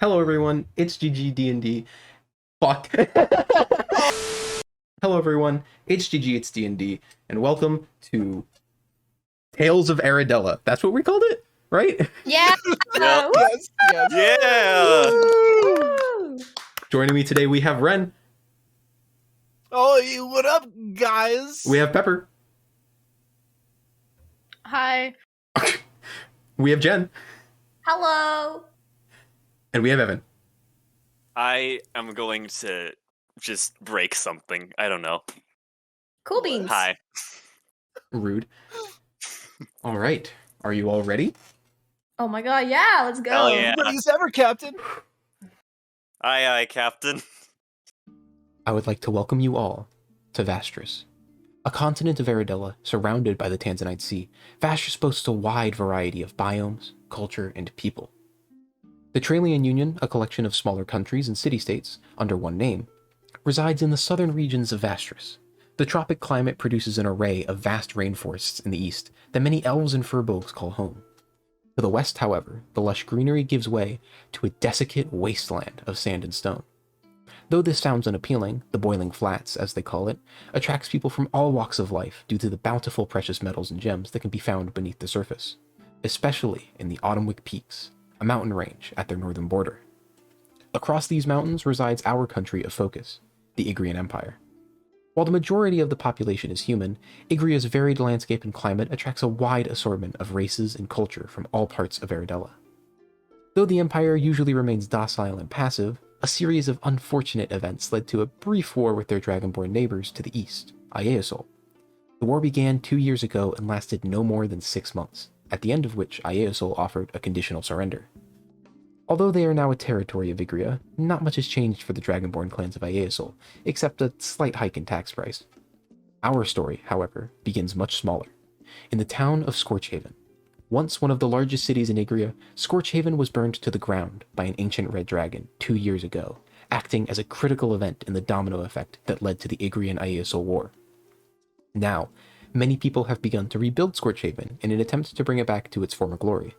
Hello everyone, it's GGD&D. Fuck. Hello everyone, it's GG, it's D&D, and welcome to Tales of Aeradella. That's what we called it, right? Yeah. Yep. Woo! Yeah. Woo! Joining me today we have Ren, Oh, what up, guys? we have Pepper, Hi. we have Jen, Hello. and we have Evan. I am going to just break something. I don't know. Cool beans. Hi. Rude. Alright, are you all ready? Oh my god, yeah, let's go. Hell yeah. What is ever, Captain? Aye, Captain. I would like to welcome you all to Vastris, a continent of Aeradella surrounded by the Tanzanite Sea. Vastris boasts a wide variety of biomes, culture, and people. The Tralian Union, a collection of smaller countries and city-states under one name, resides in the southern regions of Vastris. The tropic climate produces an array of vast rainforests in the east that many elves and furbolgs call home. To the west, however, the lush greenery gives way to a desiccant wasteland of sand and stone. Though this sounds unappealing, the Boiling Flats, as they call it, attracts people from all walks of life due to the bountiful precious metals and gems that can be found beneath the surface, especially in the Autumnwick Peaks, a mountain range at their northern border. Across these mountains resides our country of focus, the Igrian Empire. While the majority of the population is human, Igria's varied landscape and climate attracts a wide assortment of races and culture from all parts of Aeradella. Though the Empire usually remains docile and passive, a series of unfortunate events led to a brief war with their dragonborn neighbors to the east, Aeasol. The war began 2 years ago and lasted no more than 6 months, at the end of which Aeasol offered a conditional surrender. Although they are now a territory of Igria, not much has changed for the dragonborn clans of Aeasol, except a slight hike in tax price. Our story, however, begins much smaller, in the town of Scorchaven. Once one of the largest cities in Igria, Scorchaven was burned to the ground by an ancient red dragon 2 years ago, acting as a critical event in the domino effect that led to the Igrian-Aeasol War. Now, many people have begun to rebuild Scorchaven in an attempt to bring it back to its former glory.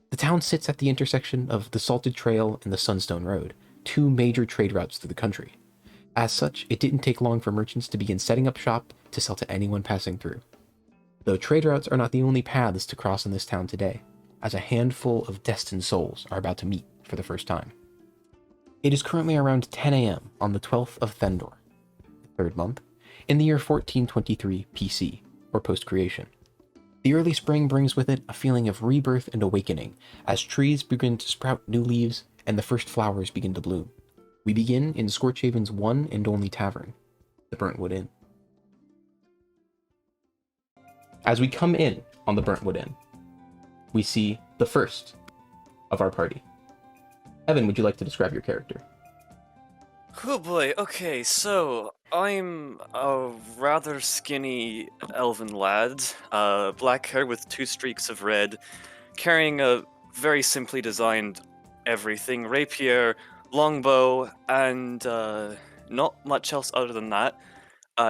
The town sits at the intersection of the Salted Trail and the Sunstone Road, two major trade routes through the country. As such, it didn't take long for merchants to begin setting up shop to sell to anyone passing through. Though trade routes are not the only paths to cross in this town today, as a handful of destined souls are about to meet for the first time. It is currently around 10 a.m. on the 12th of Thendor, the third month, in the year 1423 PC, or post-creation. The early spring brings with it a feeling of rebirth and awakening, as trees begin to sprout new leaves and the first flowers begin to bloom. We begin in Scorchaven's one and only tavern, the Burntwood Inn. As we come in on the Burntwood Inn, we see the first of our party. Evan, would you like to describe your character? Oh boy, okay, so I'm a rather skinny elven lad, black hair with 2 streaks of red, carrying a very simply designed everything, rapier, longbow, and not much else other than that.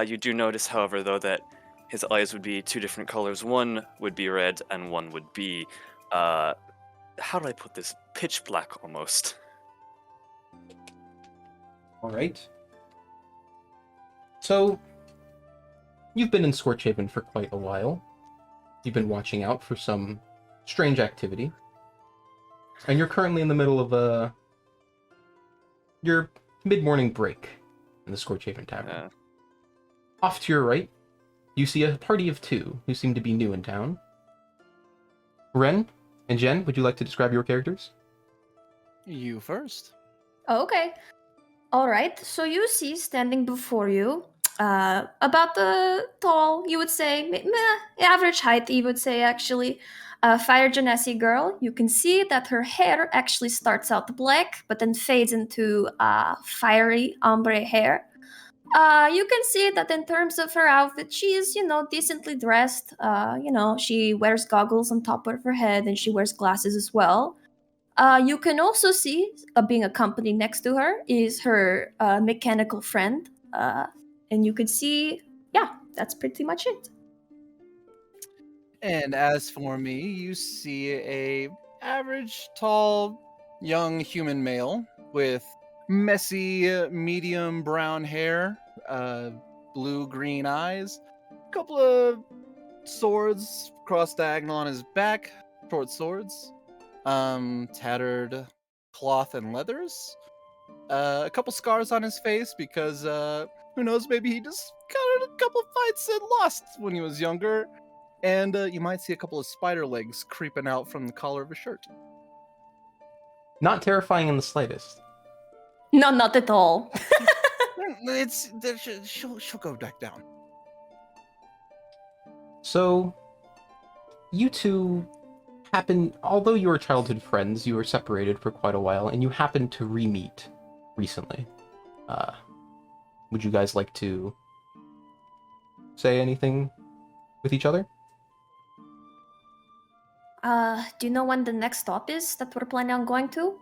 You do notice, however, though, that his eyes would be 2 different colors. One would be red, and one would be, how do I put this? Pitch black, almost. All right. So, you've been in Scorchaven for quite a while. You've been watching out for some strange activity. And you're currently in the middle of your mid-morning break in the Scorchaven Tavern. Off to your right, you see a party of 2 who seem to be new in town. Ren and Jen, would you like to describe your characters? You first. Okay. All right. So you see standing before you, about the tall, you would say, average height, you would say, actually, Fire Genesi girl. You can see that her hair actually starts out black, but then fades into fiery ombre hair. You can see that in terms of her outfit, she is, decently dressed. She wears goggles on top of her head and she wears glasses as well. You can also see, being accompanied next to her, is her mechanical friend. And you could see, yeah, that's pretty much it. And as for me, you see a average tall young human male with messy, medium brown hair, blue-green eyes, a couple of swords cross diagonal on his back, short swords, tattered cloth and leathers, a couple scars on his face because who knows, maybe he just got in a couple fights and lost when he was younger, and you might see a couple of spider legs creeping out from the collar of his shirt. Not terrifying in the slightest. No, not at all. She'll go back down. So, you two although you were childhood friends, you were separated for quite a while, and you happened to re-meet recently. Would you guys like to say anything with each other? Do you know when the next stop is that we're planning on going to?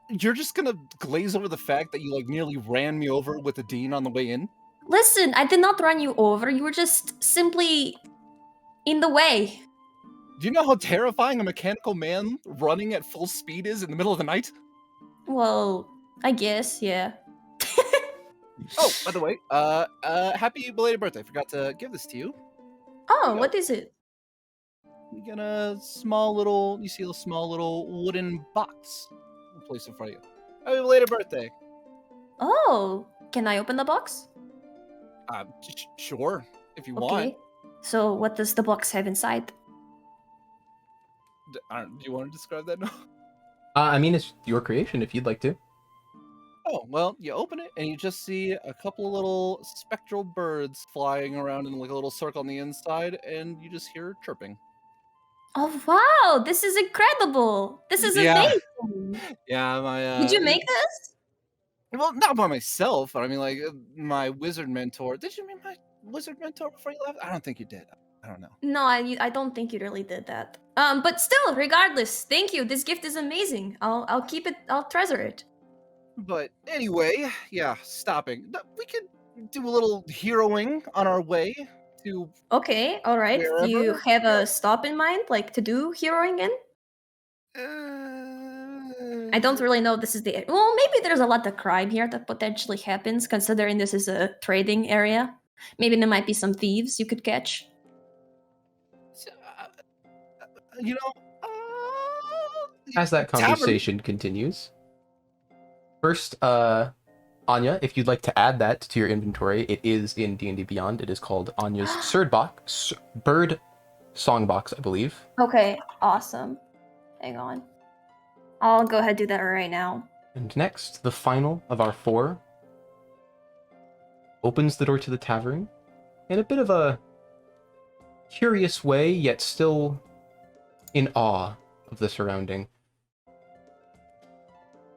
You're just gonna glaze over the fact that you like nearly ran me over with the dean on the way in? Listen, I did not run you over. You were just simply in the way. Do you know how terrifying a mechanical man running at full speed is in the middle of the night? Well, I guess, yeah. Oh, by the way, happy belated birthday. I forgot to give this to you. Oh, what is it? You get you see a small little wooden box. I'll place in front of you. Happy belated birthday. Oh, can I open the box? Sure, if you want. Okay. So, what does the box have inside? Do you want to describe that now? I mean, it's your creation if you'd like to. Oh, well, you open it and you just see a couple of little spectral birds flying around in like a little circle on the inside, and you just hear chirping. Oh, wow! This is incredible! This is Yeah. amazing! Yeah, my Did you make this? well, not by myself, but I mean, like, my wizard mentor. Did you meet my wizard mentor before you left? I don't think you did. I don't know. No, I don't think you really did that. But still, regardless, thank you. This gift is amazing. I'll keep it. I'll treasure it. But anyway, yeah, stopping. We could do a little heroing on our way to. Okay, all right. Do you Wherever? have a stop in mind, like to do heroing in? I don't really know if this is the. Well, maybe there's a lot of crime here that potentially happens, considering this is a trading area. Maybe there might be some thieves you could catch. You know. As that Tavern. conversation continues, first, Anya, if you'd like to add that to your inventory, it is in D&D Beyond. It is called Anya's Bird Songbox, I believe. Okay, awesome. Hang on. I'll go ahead and do that right now. And next, the final of our four opens the door to the tavern in a bit of a curious way, yet still in awe of the surrounding.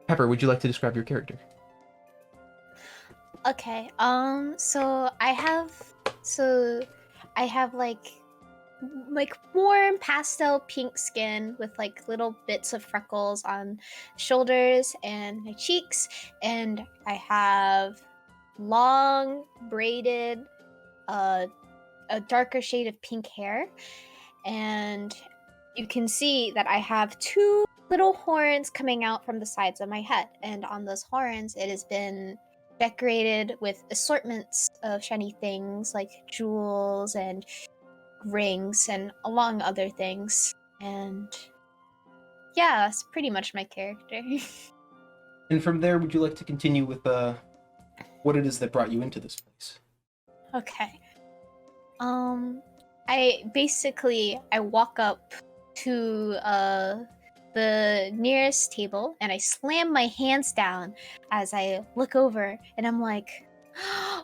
Pepper, would you like to describe your character? Okay. So I have like warm pastel pink skin with like little bits of freckles on shoulders and my cheeks, and I have long braided a darker shade of pink hair, and you can see that I have two little horns coming out from the sides of my head, and on those horns it has been decorated with assortments of shiny things like jewels and rings and among other things. And yeah, that's pretty much my character. And from there, would you like to continue with what it is that brought you into this place? Okay. I walk up to the nearest table and I slam my hands down as I look over, and I'm like,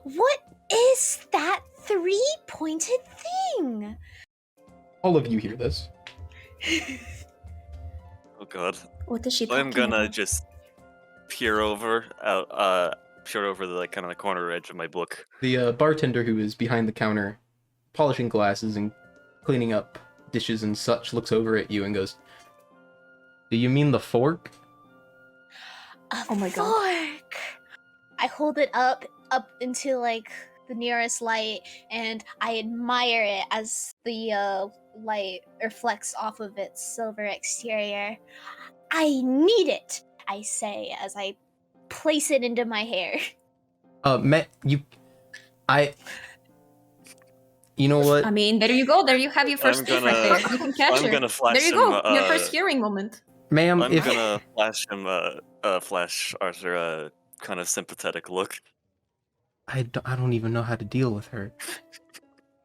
what is that three-pointed thing? All of you hear this. Oh god. What is she talking I'm gonna about? just peer over the like kind of the corner edge of my book. The bartender who is behind the counter, polishing glasses and cleaning up dishes and such, looks over at you and goes, "Do you mean the fork?" A Oh my God. fork! I hold it up into like the nearest light, and I admire it as the light reflects off of its silver exterior. I need it, I say as I place it into my hair. Matt, you know what? I mean, there you go. There you have your first I'm tip right gonna- there. You can catch I'm her. gonna flash There you him, go. Your first hearing moment. Ma'am, I'm if gonna flash him flash Arthur a kind of sympathetic look. I don't even know how to deal with her.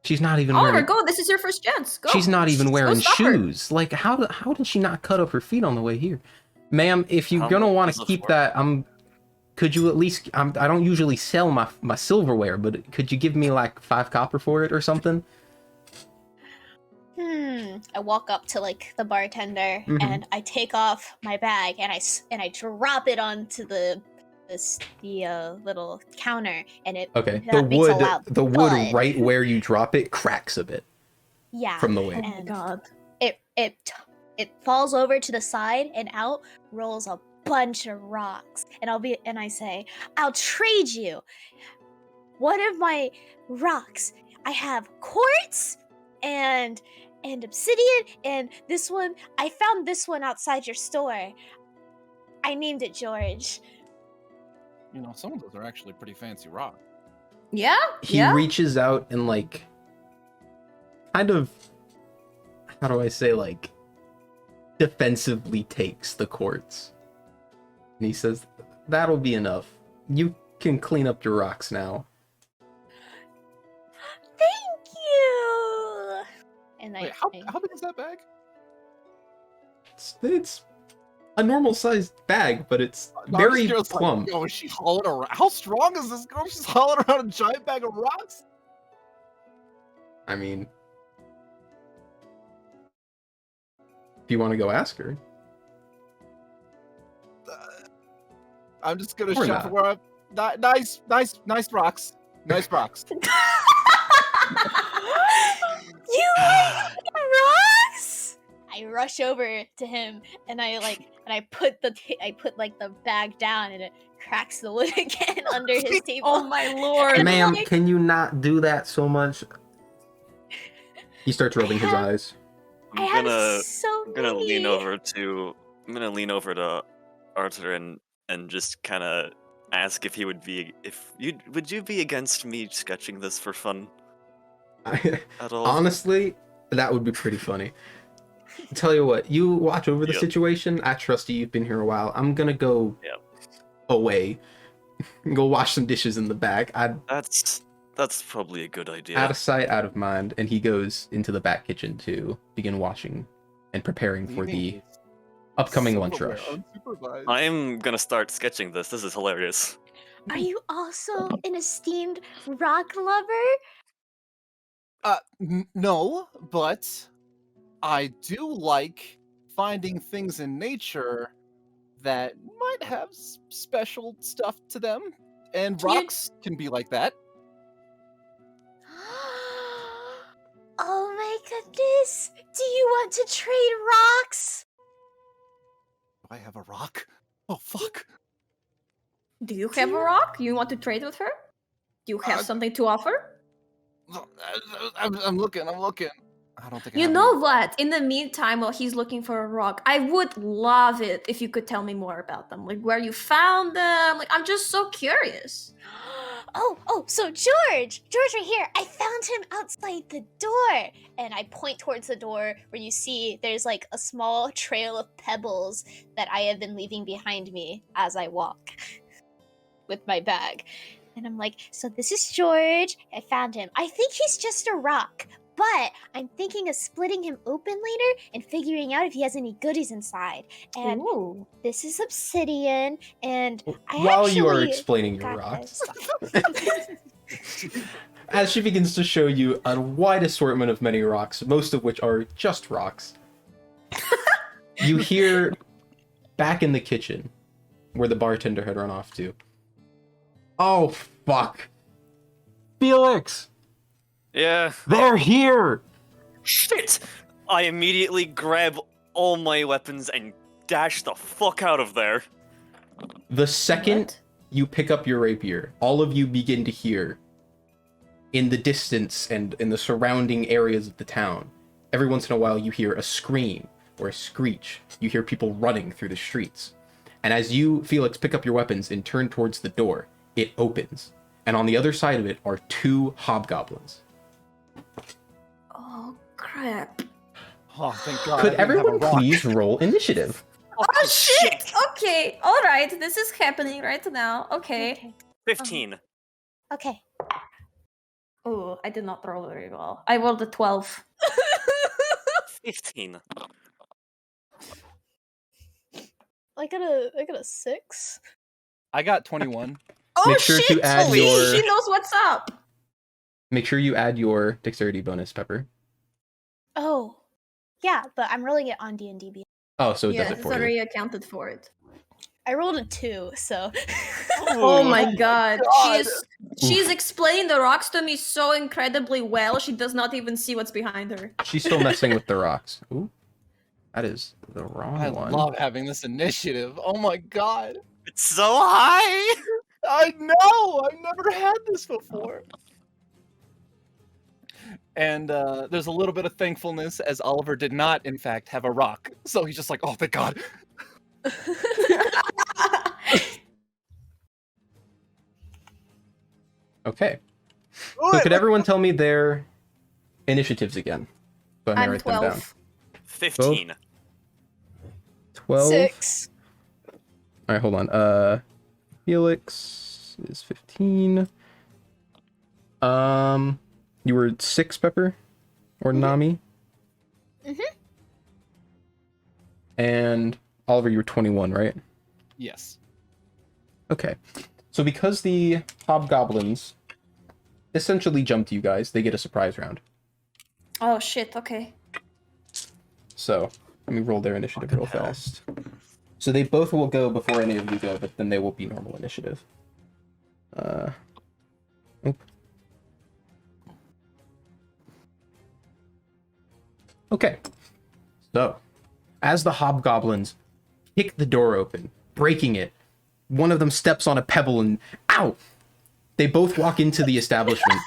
She's not even Oliver, wearing. go. This is your first chance. Go. She's not even Go wearing stop her. shoes. Like, how did she not cut up her feet on the way here? Ma'am, if you're How gonna much want is to the keep fork? that, could you at least? I don't usually sell my silverware, but could you give me like 5 copper for it or something? I walk up to like the bartender Mhm. and I take off my bag and I drop it onto the little counter, and it Okay. that makes a loud The wood thud. right where you drop it cracks a bit Yeah. from the Oh weight. my And god. it falls over to the side, and out rolls a bunch of rocks. And I say, I'll trade you one of my rocks. I have quartz and obsidian, and this one, I found this one outside your store. I named it George. You know, some of those are actually pretty fancy rock. Yeah? He Yeah? reaches out and like kind of, how do I say, like defensively takes the quartz. And he says, "That'll be enough. You can clean up your rocks now." Thank you. And Wait, I how big is that bag? It's a normal sized bag, but it's No, I'm just very curious, like, plump. yo, is she hauling around? How strong is this girl? She's hauling around a giant bag of rocks? I mean, if you want to go ask her. I'm just gonna Or shove not. where I'm. Nice rocks. Nice rocks. You rocks! I rush over to him and I put the bag down, and it cracks the wood again under his table. Oh my lord. And Ma'am, like- can you not do that so much? He starts rubbing his have- eyes. I I'm have gonna so I'm gonna lean many. over to Arthur and just kind of ask if he would be would you be against me sketching this for fun at all? Honestly, that would be pretty funny. Tell you what, you watch over the Yep. situation. I trust you. You've been here a while. I'm gonna go Yep. away. Go wash some dishes in the back. That's probably a good idea. Out of sight, out of mind. And he goes into the back kitchen to begin washing and preparing for the upcoming lunch Silverware, rush. unsupervised. I'm gonna start sketching this. This is hilarious. Are you also an esteemed rock lover? No, but I do like finding things in nature that might have special stuff to them, and Can you- rocks can be like that. Oh my goodness! Do you want to trade rocks? Do I have a rock? Oh fuck! Do you have a rock? You want to trade with her? Do you have something to offer? I'm looking. I don't think I You have know any- what? In the meantime, while he's looking for a rock, I would love it if you could tell me more about them. Like where you found them. Like I'm just so curious. So George right here. I found him outside the door, and I point towards the door where you see there's like a small trail of pebbles that I have been leaving behind me as I walk with my bag. And I'm like, so this is George. I found him. I think he's just a rock, but I'm thinking of splitting him open later and figuring out if he has any goodies inside. And Ooh. this is obsidian, and I While you are actually explaining your got rocks, this. as she begins to show you a wide assortment of many rocks, most of which are just rocks, you hear back in the kitchen, where the bartender had run off to. Oh, fuck. Felix! Yeah. They're here! Shit! I immediately grab all my weapons and dash the fuck out of there. The second What? you pick up your rapier, all of you begin to hear in the distance and in the surrounding areas of the town, every once in a while you hear a scream or a screech. You hear people running through the streets. And as you, Felix, pick up your weapons and turn towards the door, it opens. And on the other side of it are 2 hobgoblins. Oh, crap. Oh, thank God. Could I didn't have a everyone rock. please roll initiative? Oh, shit! Okay, alright, this is happening right now. Okay. 15. Okay. Oh, I did not roll very well. I rolled a 12. 15. I got a 6. I got 21. Oh, Make sure to shit! add See, your- She knows what's up! Make sure you add your dexterity bonus, Pepper. Oh. Yeah, but I'm rolling it on D&D. Oh, so it Yeah, does it it's for you. already accounted for it. I rolled a 2, so. Oh my god. God. She's explained the rocks to me so incredibly well, she does not even see what's behind her. She's still messing with the rocks. Ooh. That is the wrong I one. love having this initiative. Oh my God. It's so high! I know! I've never had this before. And there's a little bit of thankfulness as Oliver did not, in fact, have a rock. So he's just like, oh, thank God. Okay. So could everyone tell me their initiatives again? So I may I'm write them down. 12. 15. 12. 6. All right, hold on. Felix is 15. You were 6, Pepper, or Nami. Mhm. And Oliver, you were 21, right? Yes. Okay. So because the hobgoblins essentially jumped you guys, they get a surprise round. Oh shit, okay. So let me roll their initiative real hell? fast. So they both will go before any of you go, but then they will be normal initiative. Oop. Okay. So, as the hobgoblins kick the door open, breaking it, one of them steps on a pebble and ow! They both walk into the establishment.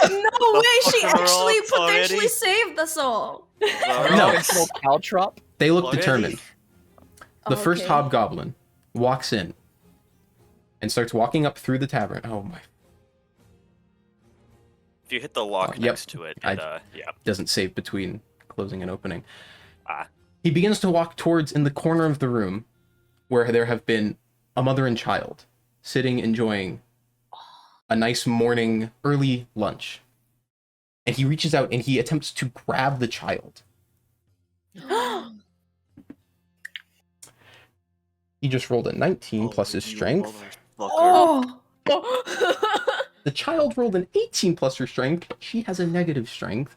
No way, she fuck are actually rocks already? potentially saved us all. No. Intentional caltrop. They look Already? determined. The first Okay. hobgoblin walks in and starts walking up through the tavern. Oh my! If you hit the lock Yep. next to it, I- yeah. Doesn't save between closing and opening. Ah. He begins to walk towards in the corner of the room where there have been a mother and child sitting enjoying a nice morning early lunch. And he reaches out and he attempts to grab the child. He just rolled a 19 plus his You strength. motherfucker. Oh. The child rolled an 18 plus her strength, but she has a negative strength.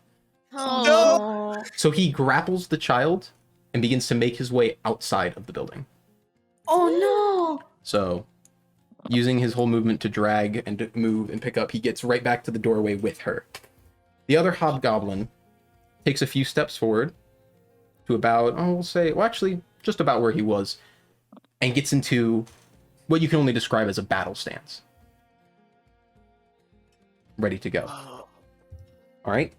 Oh. So he grapples the child and begins to make his way outside of the building. Oh So, using his whole movement to drag and to move and pick up, he gets right back to the doorway with her. The other hobgoblin takes a few steps forward to about, we'll say, well, actually, just about where he was, and gets into what you can only describe as a battle stance. Ready to go. Oh, All right.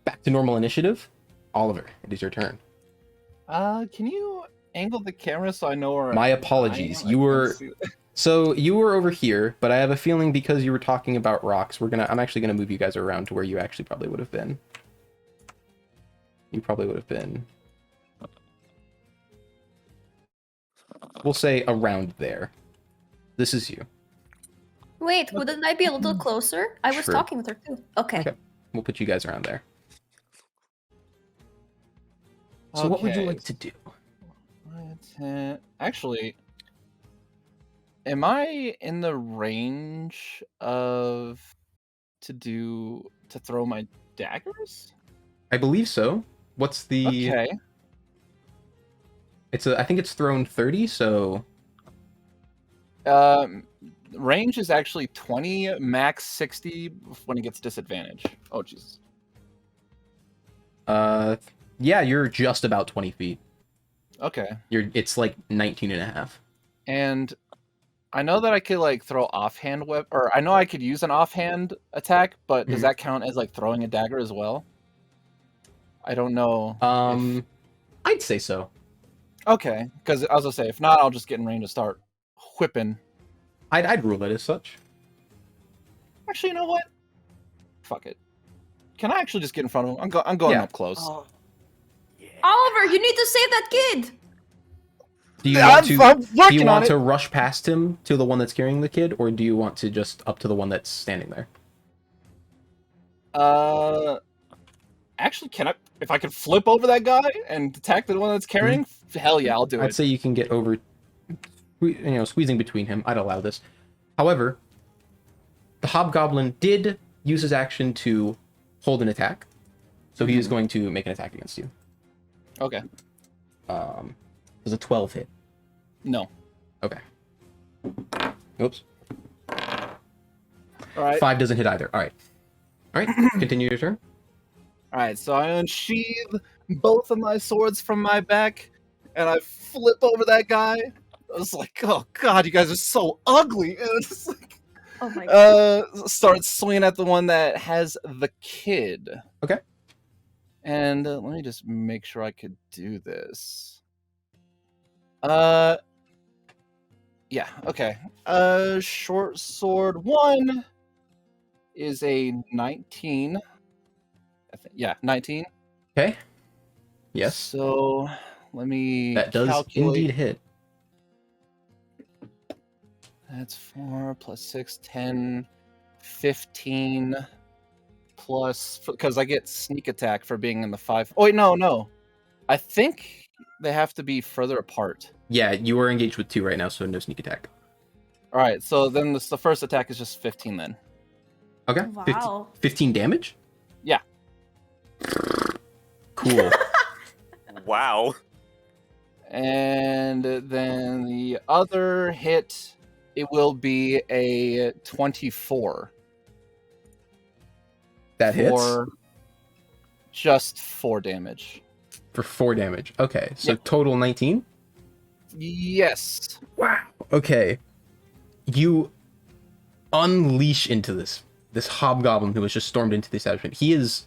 Back to normal initiative. Oliver, it is your turn. Can you angle the camera so I know where My I apologies. am? You I were- can't see- So you were over here, but I have a feeling because you were talking about rocks, I'm actually gonna move you guys around to where you actually probably would have been. You probably would have been. We'll say around there. This is you. Wait, wouldn't I be a little closer? I was True. talking with her too. Okay. Okay. We'll put you guys around there. So what would you Okay. like to do? Actually, am I in the range of to throw my daggers? I believe so. What's the? Okay. I think it's thrown 30. So Range is actually 20, max 60 when it gets disadvantage. Oh Jesus. yeah, you're just about 20 feet. Okay. It's like 19 and a half. And I know that I could like throw offhand or I know I could use an offhand attack, but does Mhm. that count as like throwing a dagger as well? I don't know. I'd say so. Okay, because I was gonna say if not, I'll just get in range to start whipping. I'd rule it as such. Actually, you know what? Fuck it. Can I actually just get in front of him? I'm going Yeah. up close. Oh, yeah. Oliver, you need to save that kid. Do you I'm want to? working Do you on want it. to rush past him to the one that's carrying the kid, or do you want to just up to the one that's standing there? Actually, can I? If I could flip over that guy and attack the one that's carrying, hell yeah, I'll do I'd it. say you can get over, squeezing between him. I'd allow this. However, the hobgoblin did use his action to hold an attack, so he is going to make an attack against you. Okay. Does a 12 hit? No. Okay. Oops. All right. 5 doesn't hit either. All right. All right. Continue your turn. All right. So I unsheathe both of my swords from my back, and I flip over that guy. I was like, "Oh God, you guys are so ugly!" And it's just like, Oh my god. start swinging at the one that has the kid. Okay. And let me just make sure I could do this. Yeah, okay. Short sword 1 is a 19. Yeah, 19. Okay. Yes. So let me That does calculate. indeed hit. That's 4 plus 6, 10, 15 plus, because I get sneak attack for being in the 5. Oh, wait, no. I think they have to be further apart. Yeah, you are engaged with 2 right now, so no sneak attack. All right, so then the first attack is just 15 then. Okay. Wow. 15 damage? Yeah. Cool. Wow. And then the other hit, it will be a 24. That hits For just 4 damage. for 4 damage. Okay, so Yep. total 19? Yes. Wow. Okay. You unleash into this hobgoblin who has just stormed into the establishment. He is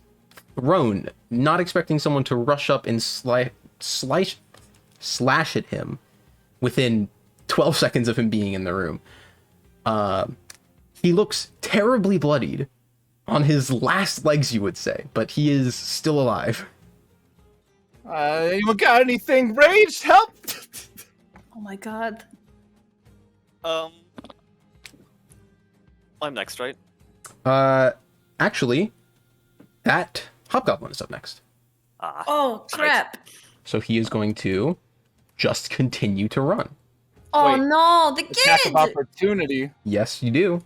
thrown, not expecting someone to rush up and slash at him within 12 seconds of him being in the room. He looks terribly bloodied, on his last legs, you would say, but he is still alive. Anyone got anything raged? Help! Oh my god. I'm next, right? Actually, that hobgoblin is up next. Ah. Oh crap. So he is going to just continue to run. Oh Wait. no, the Attack kid. of opportunity. Yes, you do.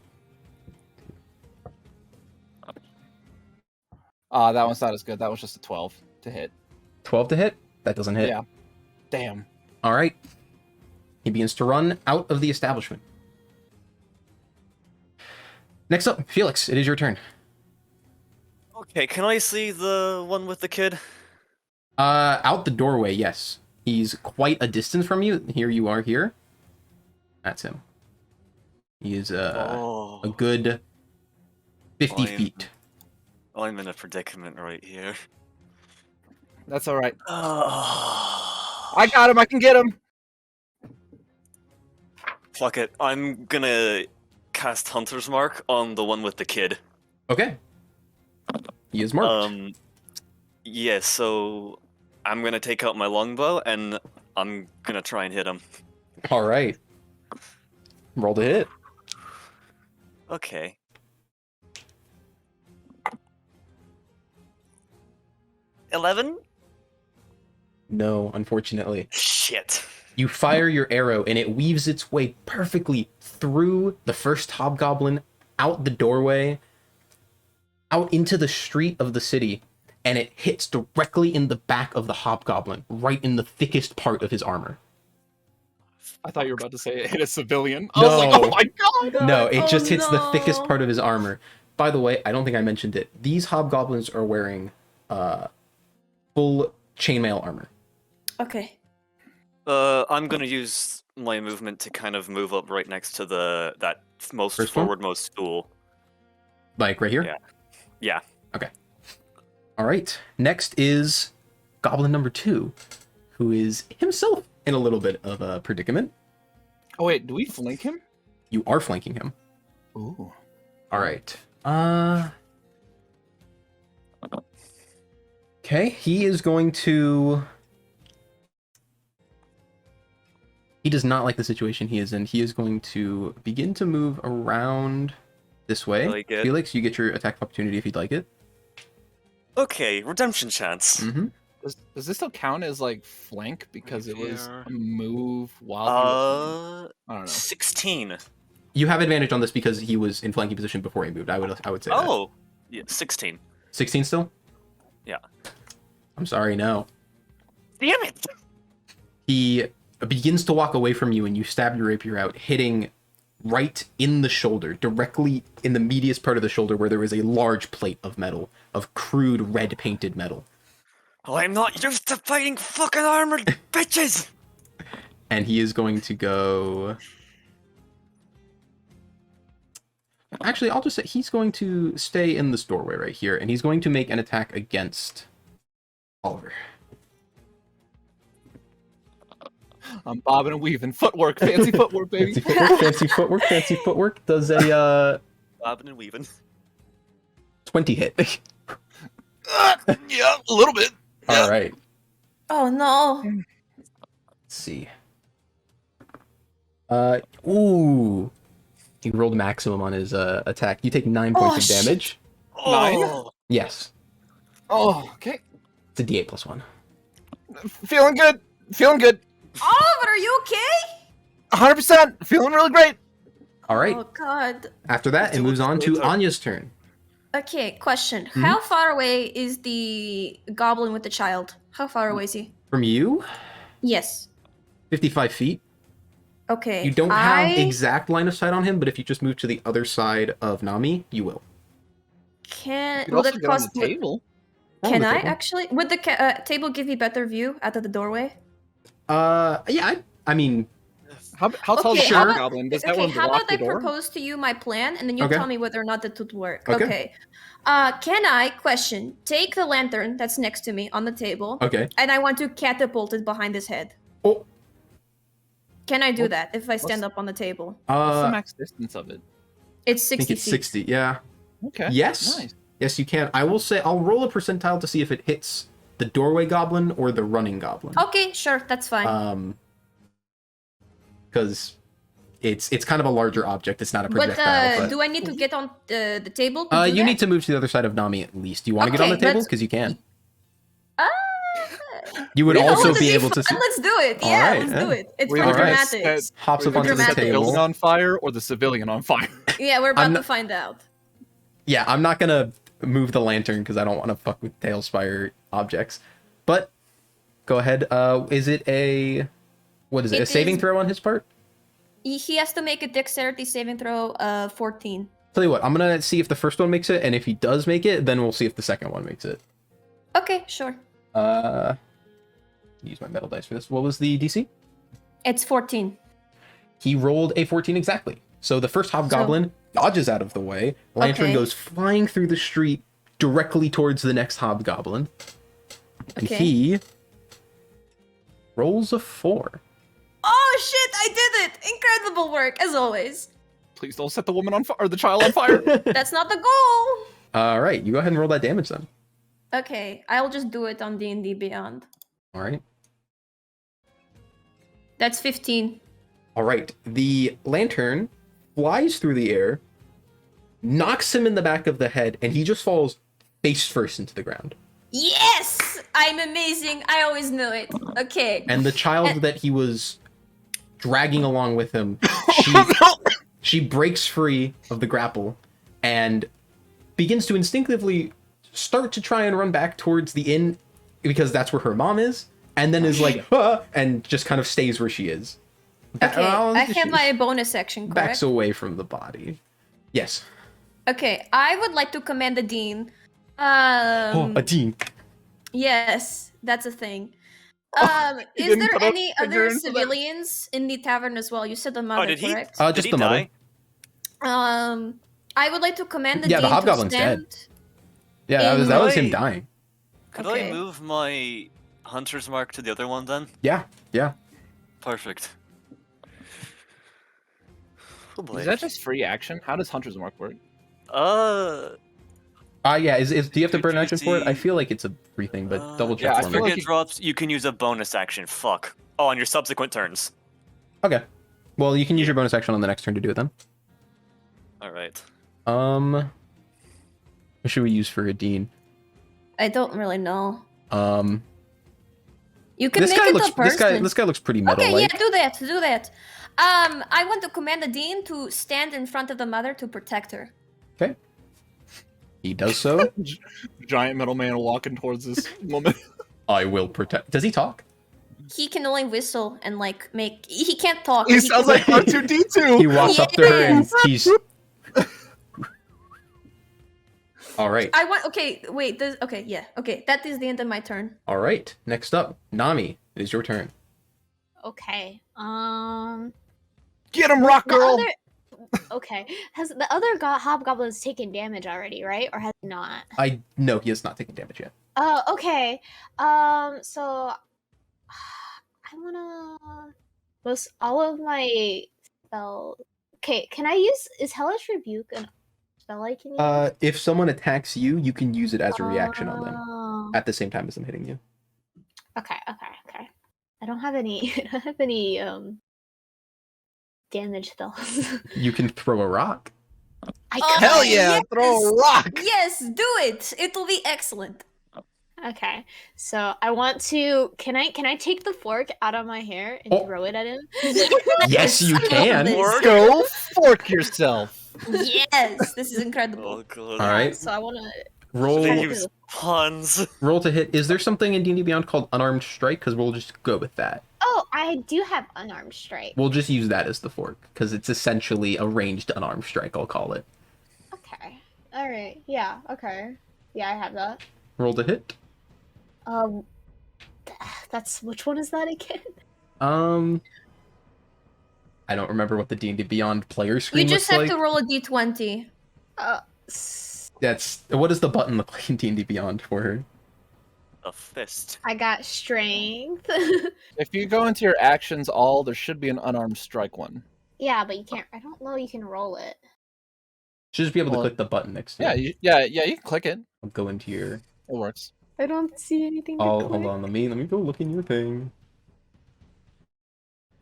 That one's not as good. That was just a 12 to hit. 12 to hit? That doesn't hit. Yeah. Damn. All right. He begins to run out of the establishment. Next up, Felix, it is your turn. Okay, can I see the one with the kid? Out the doorway, yes. He's quite a distance from you. Here you are here. That's him. He is a good 50 Fine. feet. I'm in a predicament right here. That's all right. I I got him. I can get him. Fuck it. I'm gonna cast Hunter's Mark on the one with the kid. Okay. He is marked. Yeah, so I'm gonna take out my longbow and I'm gonna try and hit him. All right. Roll to hit. Okay. $11? No, unfortunately. Shit. You fire your arrow and it weaves its way perfectly through the first hobgoblin, out the doorway, out into the street of the city, and it hits directly in the back of the hobgoblin, right in the thickest part of his armor. I thought you were about to say it hit a civilian. I No. was like, oh my god. No, it Oh, just hits the thickest no. part of his armor. By the way, I don't think I mentioned it. These hobgoblins are wearing full chainmail armor. Okay. I'm gonna use my movement to kind of move up right next to that most First one? forwardmost stool. Like right here? Yeah. Yeah. All right. Next is Goblin number 2, who is himself in a little bit of a predicament. Oh wait, do we flank him? You are flanking him. Ooh. All right. Okay, he is going to... He does not like the situation he is in. He is going to begin to move around this way. I like it. Felix, you get your attack of opportunity if you'd like it. Okay, redemption chance. Mm-hmm. Does this still count as like flank because it was Here. a move while he was... I don't know. 16. You have advantage on this because he was in flanking position before he moved. I would say that. Oh, yeah, 16. 16 still? Yeah. I'm sorry, no. Damn it! He begins to walk away from you and you stab your rapier out, hitting right in the shoulder, directly in the medius part of the shoulder where there is a large plate of metal, of crude red painted metal. Oh, I'm not used to fighting fucking armored bitches! And he is going to go... Actually, I'll just say he's going to stay in this doorway right here, and he's going to make an attack against Oliver. I'm bobbing and weaving. Footwork. Fancy footwork, baby. Fancy footwork, fancy footwork, fancy footwork. Does a Bobbing and weaving. 20 hit. Yeah, a little bit. All right. Oh no. Let's see. Ooh. He rolled maximum on his attack. You take 9 points of shit. damage. Oh! Yes. Oh, okay. It's a D8 plus 1. Feeling good. Feeling good. Oliver, are you okay? 100%. Feeling really great. All right. Oh god. After that, it Do moves it on to later. Anya's turn. Okay, question. Mm-hmm. How far away is the goblin with the child? How far away is he? From you, Yes. 55 feet. Okay. You don't have exact line of sight on him, but if you just move to the other side of Nami, you will. Can You could will also that get on cost? the table. On Can the I table. actually? Would the table give me better view out of the doorway? Yeah, I mean, How tall is Okay, the how sure about- goblin? Does that Okay, one how block about I the door? propose to you my plan, and then you Okay. tell me whether or not that would work. Okay. Okay. Can I take the lantern that's next to me on the table, okay. and I want to catapult it behind his head? Oh, Can I do What- that if I stand up on the table? What's the I max distance of it? It's 60 think it's feet. 60. Yeah. Okay. Yes. Nice. Yes, you can. I will say I'll roll a percentile to see if it hits the doorway goblin or the running goblin. Okay, sure, that's fine. Because it's kind of a larger object. It's not a but projectile. do I need to get on the table? You need to move to the other side of Nami at least. Do you want to get on the Okay, table? let's- Because you can. Uh, You would We don't also want be be able to fun. see. Let's do it. All Yeah, right, let's yeah. do it. It's We for either dramatics. Hops up For onto the dramatic. The building table. on fire or the civilian on fire? Yeah, we're about I'm to not- find out. Yeah, I'm not gonna move the lantern because I don't want to fuck with talespire objects. But go ahead. Is it a what is it? It A saving is- throw on his part? He has to make a dexterity saving throw 14. Tell you what, I'm gonna see if the first one makes it, and if he does make it, then we'll see if the second one makes it. Okay, sure. Use my metal dice for this. What was the DC? It's 14. He rolled a 14 exactly. So the first hobgoblin dodges out of the way. Lantern Okay. goes flying through the street directly towards the next hobgoblin. And Okay. he rolls a 4. Oh shit, I did it! Incredible work, as always. Please don't set the woman on fire or the child on fire. That's not the goal! All right, you go ahead and roll that damage then. Okay, I'll just do it on D&D Beyond. All right. That's 15. All right. The lantern flies through the air, knocks him in the back of the head, and he just falls face first into the ground. Yes! I'm amazing. I always knew it. Okay. And the child that he was dragging along with him, she breaks free of the grapple and begins to instinctively start to try and run back towards the inn because that's where her mom is, and then is like, "Ah," and just kind of stays where she is. Okay, I She have my bonus action, correct? backs away from the body. Yes. Okay, I would like to command the dean. A dean. Yes, that's a thing. Is didn't there put a any figure other into that. civilians in the tavern as well? You said the mother, did he? correct? Did Just he the mother. die? I would like to command the Yeah, the dean to hobgoblin's dead. stand. Yeah, that was him Right. dying. Could Okay. I move my hunter's mark to the other one then? Yeah. Perfect. Oh boy. Is that just free action? How does Hunter's Mark work? Yeah. Do you have to burn Did you action for it? I see- feel like it's a free thing, but double check yeah, I for I me. feel forget like you- drops. You can use a bonus action. Fuck. Oh, on your subsequent turns. Okay. Well, you can use your bonus action on the next turn to do it then. All right. What should we use for a dean? I don't really know. Um, You can this make guy it looks a person. this guy looks pretty Okay, yeah, metal-like. do that. I want to command the dean to stand in front of the mother to protect her. Okay. He does so. Giant metal man walking towards this woman. I will protect. Does he talk? He can only whistle and like make. He can't talk. He but sounds can- like R2D2. He walks up to her and Yes. he's. All right. I want. Okay, wait. Okay, yeah. Okay, that is the end of my turn. All right. Next up, Nami, it is your turn. Okay. Get him, rock The girl. okay. Has the other hobgoblins taken damage already, right? Or has he not? No, he has not taken damage yet. Oh, okay. So I wanna most all of my spell. Okay, can I use is Hellish Rebuke a spell I can use? If someone attacks you, you can use it as a reaction on them Oh. at the same time as them hitting you. Okay. I don't have any. I don't have any damage spells. You can throw a rock. I Oh, could. Hell yeah! yes. Throw a rock. Yes, do it. It'll be excellent. Okay, so I want to. Can I take the fork out of my hair and Oh. throw it at him? Yes, you I love can. this. Go fork yourself. Yes, this is incredible. Oh god. All right. So I want to. Roll. They Try to use puns. Roll to hit. Is there something in D&D Beyond called unarmed strike? Because we'll just go with that. Oh, I do have unarmed strike. We'll just use that as the fork because it's essentially a ranged unarmed strike. I'll call it. Okay. All right. Yeah. Okay. Yeah, I have that. Roll to hit. That's which one is that again? I don't remember what the D&D Beyond player screen You just looks have like. to roll a d20. What does the button look like in D&D Beyond for her? A fist. I got strength. If you go into your actions, there should be an unarmed strike one. Yeah, but you can't. I don't know. You can roll it. Should just be able to Well, click the button next to Yeah, it. you can click it. I'll go into your. It works. I don't see anything. to Oh, click. hold on. Let me go look in your thing.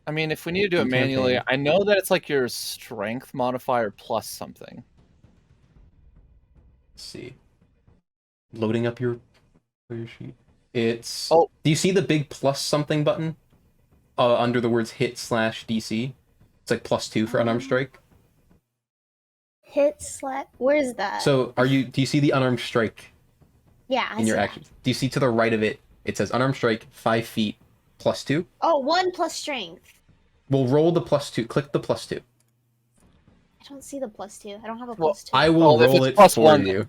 I mean, if we need to do it Okay, manually, okay. I know that it's like your strength modifier plus something. Let's see. Loading up your player sheet. It's. Oh. Do you see the big plus something button? Under the words hit/DC. It's like +2 for unarmed strike. Hit slap. Where is that? So do you see the unarmed strike yeah, I in your see that. actions? Do you see to the right of it? It says unarmed strike 5 feet +2. Oh, 1 plus strength. We'll roll the +2. Click the +2. I don't see the +2. I don't have a Well, +2. I will if roll it's it plus for one, you.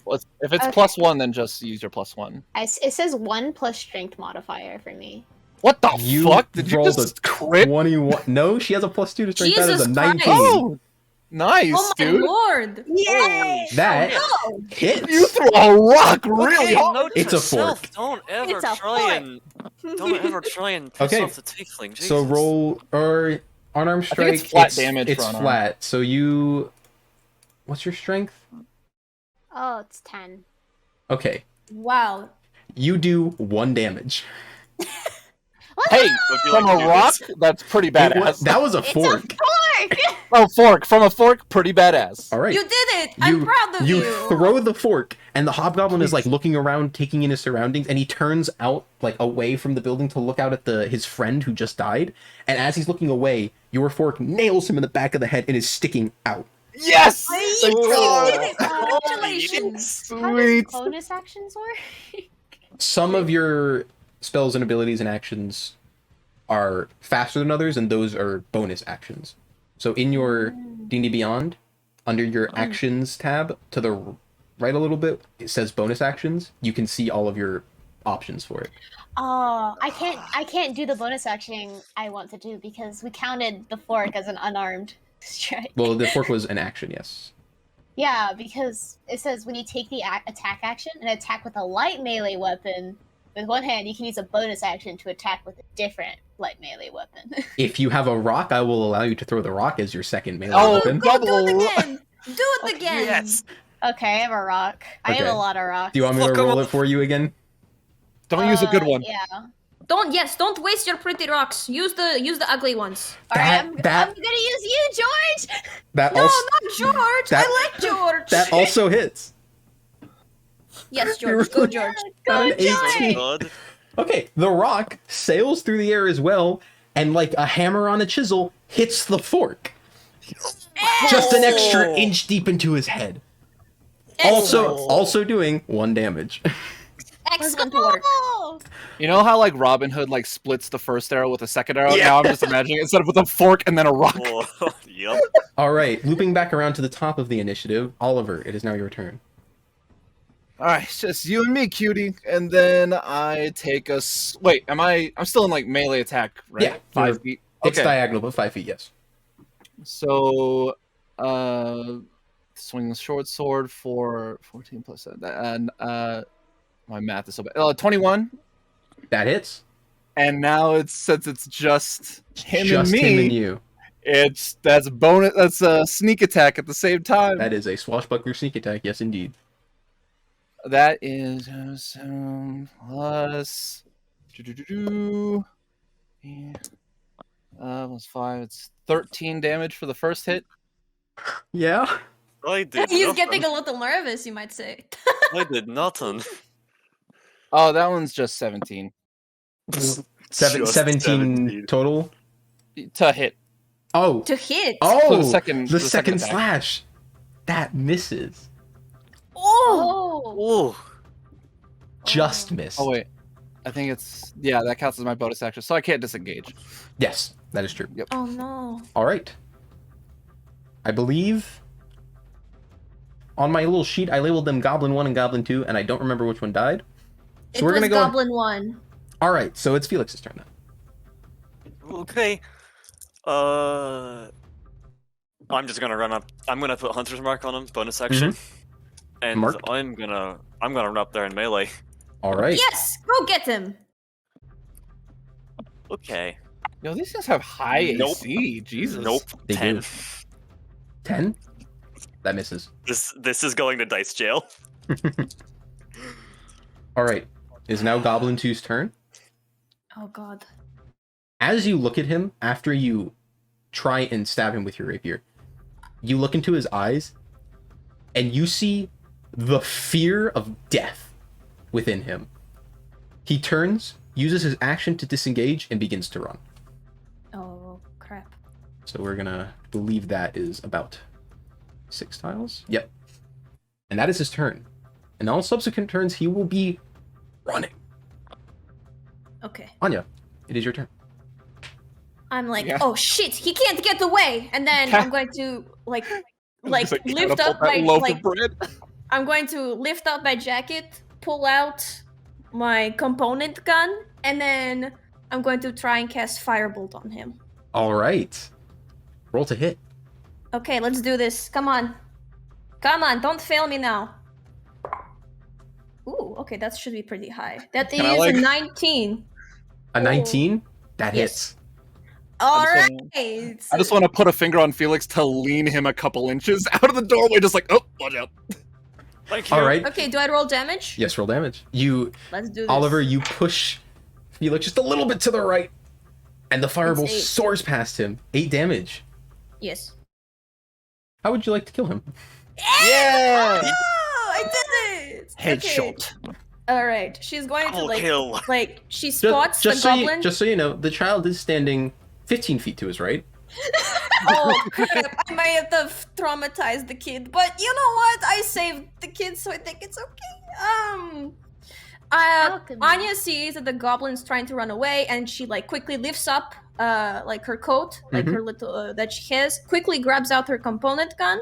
if it's Okay. +1, then just use your +1. It says 1 plus strength modifier for me. What the You fuck? Did you rolled just a crit? 21. No, she has a +2 to strength. That is a Jesus 19. Christ. Oh, nice, Oh my dude. lord! Yay! That No! hits. You threw a rock really Okay, hard. note It's to a self, fork. Don't ever It's a try and piss Okay. off the tiefling. Jesus. So roll or unarmed I strike. think it's flat damage It's for unarmed. flat. So you. What's your strength? Oh, it's 10. Okay. Wow. You do 1 damage. Hey, Would be from like a you rock, guys. that's pretty That badass. was a It's fork. a fork! Oh, fork. From a fork, pretty badass. All right. You did it! I'm proud of you! You throw the fork, and the hobgoblin is like looking around, taking in his surroundings, and he turns out like away from the building to look out at his friend who just died. And as he's looking away, your fork nails him in the back of the head and is sticking out. Yes! You Oh, did it! Congratulations! How does Sweet. bonus actions work? Some of your spells and abilities and actions are faster than others, and those are bonus actions. So in your D&D Beyond, under your actions tab, to the right a little bit, it says bonus actions. You can see all of your options for it. Oh, I can't do the bonus action I want to do because we counted the fork as an unarmed strike. Well, the fork was an action, yes. Yeah, because it says when you take the attack action and attack with a light melee weapon with one hand, you can use a bonus action to attack with a different light melee weapon. If you have a rock, I will allow you to throw the rock as your second melee Oh, weapon. Go do double. it again. Do it Okay, again. Yes. Okay, I have a rock. I have Okay. a lot of rocks. Do you want me to Fuck 'em roll up. it for you again? Don't use a good one. Yeah. Don't waste your pretty rocks. Use the ugly ones. All right, I'm That gonna use you, George. that No, also not George. that- I like George. that also hits. Yes, George. Go, George. Got an Go, George. 18. God. Okay, the rock sails through the air as well, and like a hammer on a chisel, hits the fork. Just an extra Oh. inch deep into his head. Excellent. Also doing 1 damage. Excellent work. Oh! You know how like Robin Hood like splits the first arrow with a second arrow? Yeah. Now I'm just imagining it, instead of with a fork and then a rock. Oh, yep. All right, looping back around to the top of the initiative, Oliver, it is now your turn. All right, it's just you and me, cutie. And then I take a wait. I'm still in like melee attack, right? Yeah, 5 you're- feet. It's Okay. diagonal, but 5 feet, yes. So, swing the short sword for 14 plus 7, and my math is so bad. 21, That hits. and now since it's just him Just and me. him and you. That's bonus. That's a sneak attack at the same time. That is a swashbuckler sneak attack, yes indeed. That is plus. Yeah. Was 5. It's 13 damage for the first hit. Yeah? I did He's nothing. getting a little nervous, you might say. I did nothing. Oh, that one's just 17 Just 17 total. to hit. Oh, To hit. oh, the second attack. slash. That misses. Oh. Oh, Just missed. Oh wait, I think it's that counts as my bonus action, so I can't disengage. Yes, that is true. Yep. Oh no. All right. I believe on my little sheet I labeled them Goblin 1 and Goblin 2, and I don't remember which one died. So It we're was gonna go. Goblin 1. All right, so it's Felix's turn now. okay. I'm just gonna run up. I'm gonna put Hunter's Mark on him, bonus action, and Marked. I'm gonna run up there in melee. All right. Yes, go get him. Okay. Yo, these guys have high Nope. AC. Jesus. Nope. They 10. do. 10? That misses. This is going to dice jail. All right. It is now Goblin 2's turn. Oh god. As you look at him, after you try and stab him with your rapier, you look into his eyes, and you see the fear of death within him. He turns, uses his action to disengage, and begins to run. Oh crap. So we're gonna believe that is about 6 tiles. Yep. And that is his turn. And all subsequent turns, he will be running. Okay. Anya, it is your turn. I'm like, Yeah. oh shit, he can't get away. And then I'm going to like Just, lift catapult up that my loaf like of bread. I'm going to lift up my jacket, pull out my component gun, and then I'm going to try and cast Firebolt on him. All right. Roll to hit. Okay, let's do this. Come on. Come on, don't fail me now. Ooh, okay, that should be pretty high. That Can I, is like- a 19. A 19? That Yes. hits. All just right. wanna- I just want to put a finger on Felix to lean him a couple inches out of the doorway, just like, oh, watch out. Thank you. All right. Okay, do I roll damage? Yes, roll damage. You, Let's do this. Oliver, you push Felix just a little bit to the right, and the fireball It's 8. soars past him. 8 damage. Yes. How would you like to kill him? Yeah. Oh, I did it! Headshot. Okay. All right, she's going to Double kill. like she spots the so goblin. just so you know, the child is standing 15 feet to his right. Oh crap! I may have traumatized the kid, but you know what? I saved the kid, so I think it's okay. Alchemy. Anya sees that the goblin's trying to run away, and she like quickly lifts up like her coat, like her little that she has. Quickly grabs out her component gun,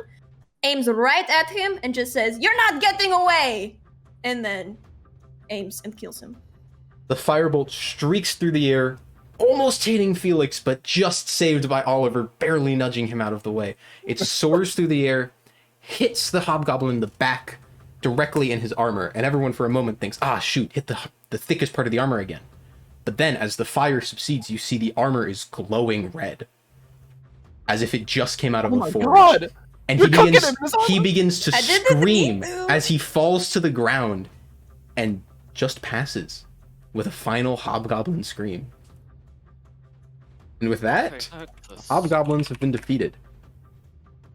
aims right at him, and just says, "You're not getting away!" And then aims and kills him. The firebolt streaks through the air, almost hitting Felix, but just saved by Oliver, barely nudging him out of the way. It soars through the air, hits the hobgoblin in the back, directly in his armor, and everyone for a moment thinks, ah, shoot, hit the thickest part of the armor again. But then, as the fire subsides, you see the armor is glowing red, as if it just came out of a forge. God! And he begins to scream as he falls to the ground and just passes with a final hobgoblin scream. And with that, hobgoblins have been defeated.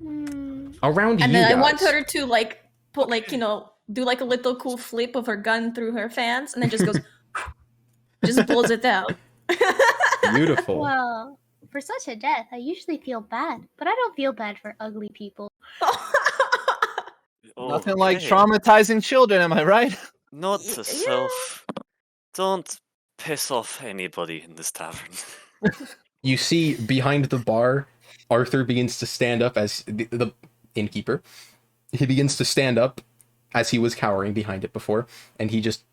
Around you And then I guys. want her to like put like, you know, do like a little cool flip of her gun through her fans and then just goes just pulls it out. Beautiful. Well, for such a death, I usually feel bad, but I don't feel bad for ugly people. Nothing like traumatizing children, am I right? Not to self. Don't piss off anybody in this tavern. You see behind the bar, Arthur begins to stand up as the innkeeper. He begins to stand up as he was cowering behind it before, and he just...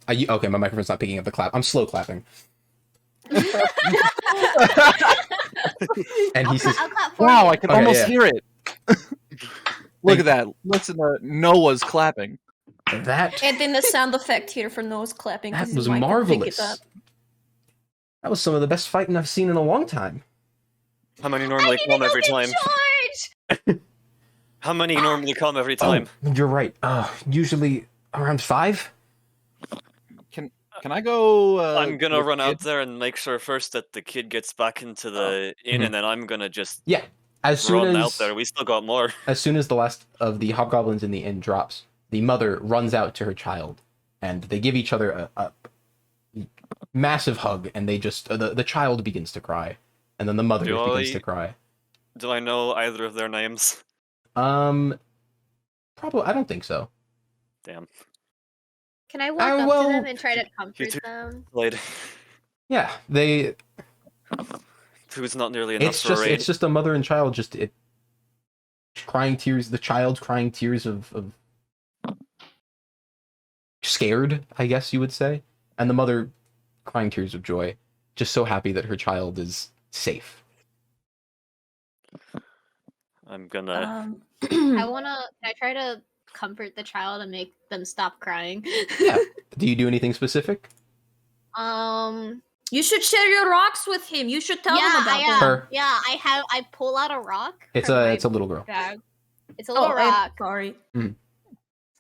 okay, my microphone's not picking up the clap. I'm slow clapping. And he says, I'll clap for Wow, you. I can Okay, almost yeah. hear it. Look at that. Listen to Noah's clapping. that And then the sound effect here for nose clapping. 'cause that was his mic won't pick it marvelous. up. That was some of the best fighting I've seen in a long time. How many normally come every time? George! How many normally come every time? Oh, you're right. Usually around 5. Can I go? I'm gonna with run out kid? there and make sure first that the kid gets back into the inn, Mhm. and then I'm gonna just Yeah. As soon run as out there. We still got more. as soon as the last of the hobgoblins in the inn drops, the mother runs out to her child, and they give each other a massive hug, and they just the child begins to cry, and then the mother begins to cry. Do I know either of their names? Probably I don't think so. Damn. Can I walk up well, to them and try to comfort too. them? Played. Yeah, they. Who's not nearly enough for a raid. It's just a mother and child crying tears. The child crying tears of scared, I guess you would say, and the mother crying tears of joy, just so happy that her child is safe. I'm gonna. Can I try to comfort the child and make them stop crying? Yeah. Do you do anything specific? You should share your rocks with him. You should tell him about them. Her. Yeah, I pull out a rock. It's from my a little girl. bag. It's a little I'm rock. sorry. It's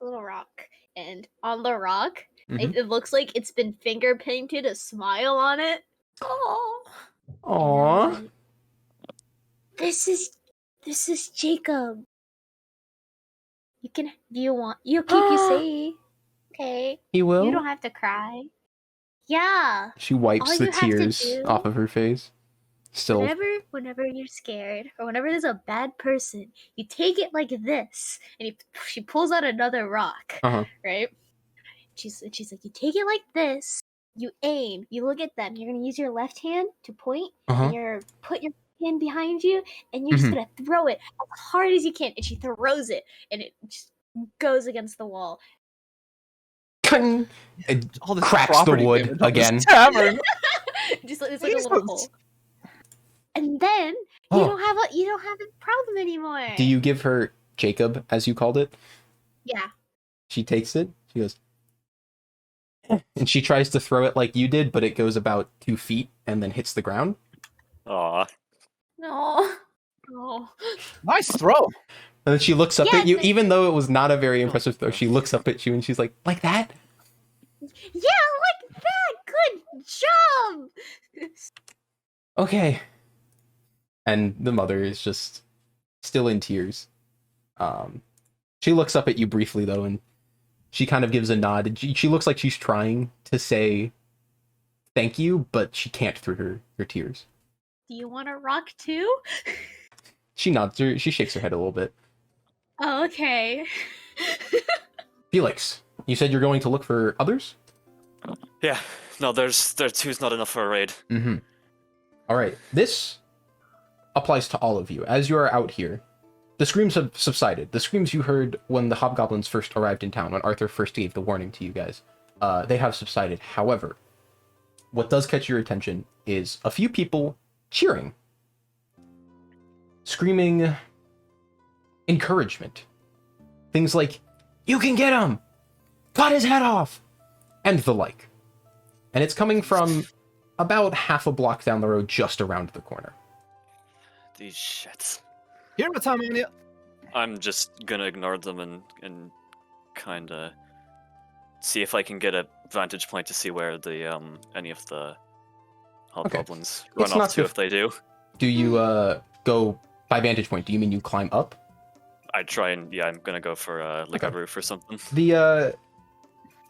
a little rock. And on the rock, Mhm. it looks like it's been finger painted a smile on it. Oh. Aww. This is Jacob. You you'll keep you safe. Okay. He will. You don't have to cry. Yeah. She wipes all the you have to tears do- off of her face. Still. Whenever you're scared or whenever there's a bad person, you take it like this, and she pulls out another rock, Uh-huh. right? She's like, you take it like this, you aim, you look at them, you're gonna use your left hand to point, Uh-huh. and you're put your hand behind you, and you're just gonna throw it as hard as you can, and she throws it, and it just goes against the wall. Clang! It All this cracks the property wood damage on this again. Tavern. Just it's like a little hole. And then you don't have a problem anymore. Do you give her Jacob, as you called it? Yeah. She takes it. She goes, and she tries to throw it like you did, but it goes about 2 feet and then hits the ground. Aw. No. Oh. Nice throw. And then she looks up Yeah, at you, but- even though it was not a very impressive throw. She looks up at you and she's like that? Yeah, like that. Good job. Okay. And the mother is just still in tears. She looks up at you briefly though, and she kind of gives a nod. She looks like she's trying to say thank you, but she can't through her tears. Do you want to rock too? She nods. She shakes her head a little bit. Oh, okay. Felix, you said you're going to look for others? Yeah. No, there's two's not enough for a raid. Mm-hmm. All right. This applies to all of you. As you are out here, the screams have subsided. The screams you heard when the hobgoblins first arrived in town, when Arthur first gave the warning to you guys. they have subsided. However, what does catch your attention is a few people cheering, screaming encouragement. Things like, "You can get him! Cut his head off!" and the like. And it's coming from about half a block down the road, just around the corner. These shits. Here, Matamania. I'm just gonna ignore them and kinda see if I can get a vantage point to see where the any of the hobgoblins run It's off not to diff- if they do. Do you go by vantage point? Do you mean you climb up? I try and yeah, I'm gonna go for like a Okay. roof or something. The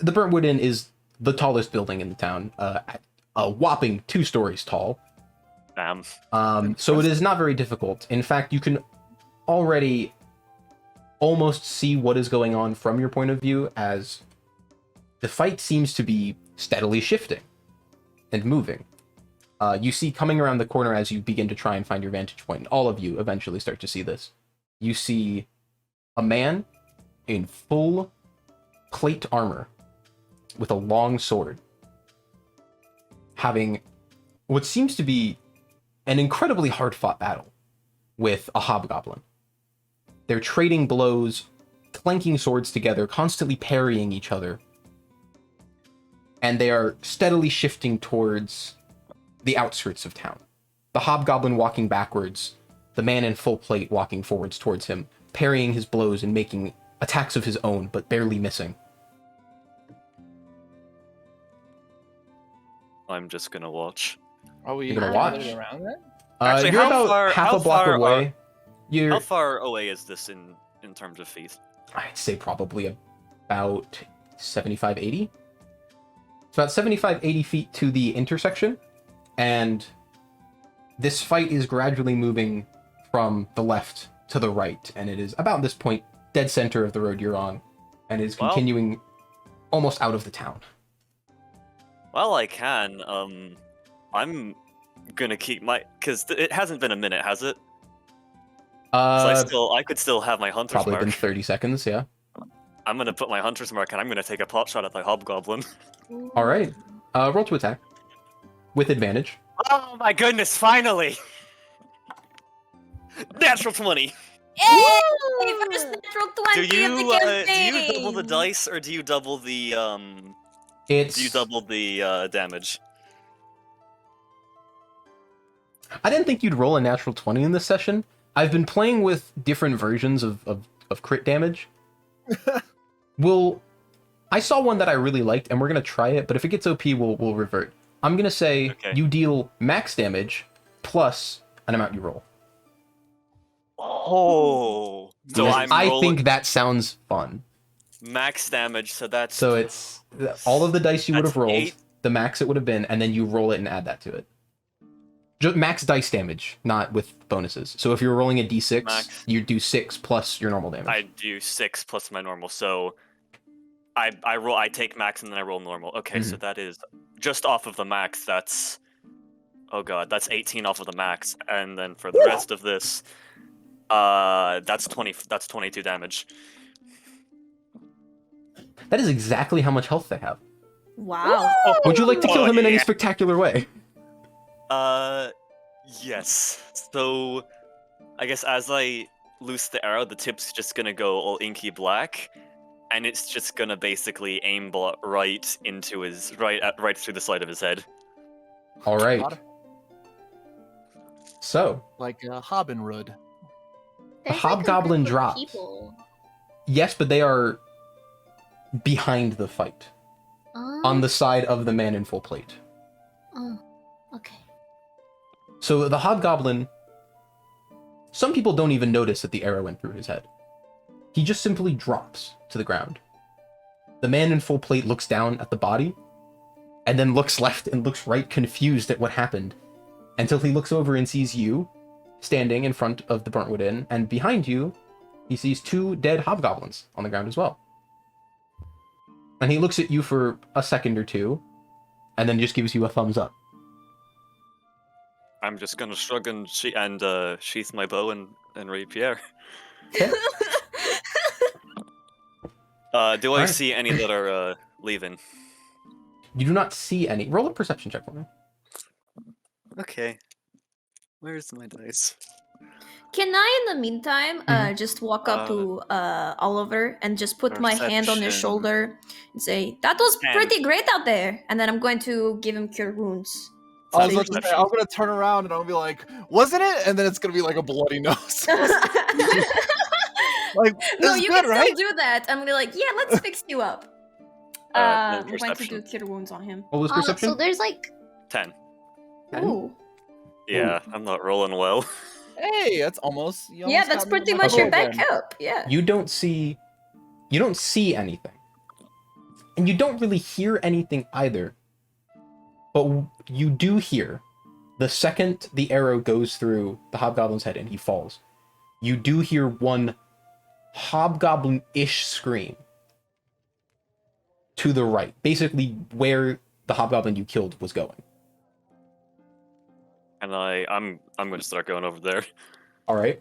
Burntwood Inn is the tallest building in the town, a whopping 2 stories tall. Damn. So it is not very difficult. In fact, you can already almost see what is going on from your point of view, as the fight seems to be steadily shifting and moving. You see coming around the corner as you begin to try and find your vantage point, and all of you eventually start to see this. You see a man in full plate armor with a long sword having what seems to be an incredibly hard-fought battle with a hobgoblin. They're trading blows, clanking swords together, constantly parrying each other, and they are steadily shifting towards the outskirts of town. The hobgoblin walking backwards, the man in full plate walking forwards towards him, parrying his blows and making attacks of his own, but barely missing. I'm just gonna watch. Are we You're gonna really watch? around there? Actually, You're how about far- half how a block far away. You're, How far away is this in terms of feet? I'd say probably about 75, 80. It's about 75, 80 feet to the intersection, and this fight is gradually moving from the left to the right, and it is about this point dead center of the road you're on, and is Well- continuing almost out of the town. Well, I can. I'm gonna keep my because it hasn't been a minute, has it? 'Cause I could still have my hunter's Probably mark. been 30 seconds, yeah. I'm gonna put my hunter's mark and I'm gonna take a pot shot at the hobgoblin. All right. Roll to attack with advantage. Oh my goodness! Finally, natural 20. Hey, first natural 20 Do of the you campaign. double the dice or do you double the It's. Do you double the damage? I didn't think you'd roll a natural 20 in this session. I've been playing with different versions of crit damage. I saw one that I really liked, and we're gonna try it. But if it gets OP, we'll revert. I'm gonna say Okay. you deal max damage plus an amount you roll. Oh, so Yes, I'm I rolling think that sounds fun. max damage. So that's So it's all of the dice you would have That's rolled, 8. the max it would have been, and then you roll it and add that to it. Just max dice damage, not with bonuses. So if you're rolling a d6, Max. you do 6 plus your normal damage. I do 6 plus my normal. So I take max and then I roll normal. Okay, so that is just off of the max. That's oh god, that's 18 off of the max, and then for the rest of this, that's 20. That's 22 damage. That is exactly how much health they have. Wow. Would you like to kill Oh, him in any yeah. spectacular way? Yes. So, I guess as I loose the arrow, the tip's just gonna go all inky black, and it's just gonna basically aimbot right into his right through the side of his head. All right. So, Like Hobbenrud. There's, hobgoblin a group of drops. People. yes, but they are behind the fight, on the side of the man in full plate. Oh, okay. So the hobgoblin, some people don't even notice that the arrow went through his head. He just simply drops to the ground. The man in full plate looks down at the body, and then looks left and looks right, confused at what happened, until he looks over and sees you standing in front of the Burntwood Inn, and behind you, he sees 2 dead hobgoblins on the ground as well. And he looks at you for a second or two, and then just gives you a thumbs up. I'm just gonna shrug and sheath my bow and rapier. Okay. Do I Alright. see any that are leaving? You do not see any. Roll a perception check for me. Okay. Where's my dice? Can I, in the meantime, Mhm. just walk up to Oliver and just put my hand on his Perception. shoulder and say, "That was 10. pretty great out there," and then I'm going to give him cure wounds. I was So about to say, Perception. I'm gonna turn around and I'll be like, "Wasn't it?" And then it's gonna be like a bloody nose. Like, no, it's you good, can right? still do that. I'm gonna be like, yeah, let's fix you up. No I'm going to perception. do cure wounds on him. What was perception? So there's like 10. 10? Ooh. Yeah, I'm not rolling well. Hey, that's almost. You Yeah, almost that's got me pretty with my much your roll then. backup. Yeah. You don't see anything. And you don't really hear anything either. But you do hear, the second the arrow goes through the hobgoblin's head and he falls, you do hear one hobgoblin-ish scream to the right, basically where the hobgoblin you killed was going. And I'm gonna start going over there. All right.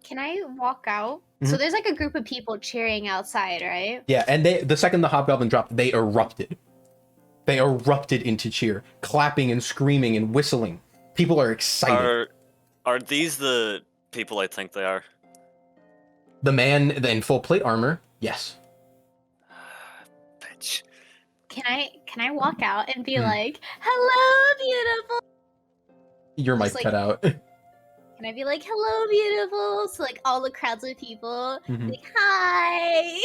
Can I walk out? Mhm. So there's like a group of people cheering outside, right? Yeah, and the second the hobgoblin dropped, they erupted. They erupted into cheer, clapping and screaming and whistling. People are excited. Are these the people I think they are? The man in full plate armor, yes. Bitch. Can I walk out and be Hmm. like, "Hello, beautiful"? Your mic Just like- cut out. Can I be like, "Hello, beautiful"? So like all the crowds of people, Mhm. like, "Hi."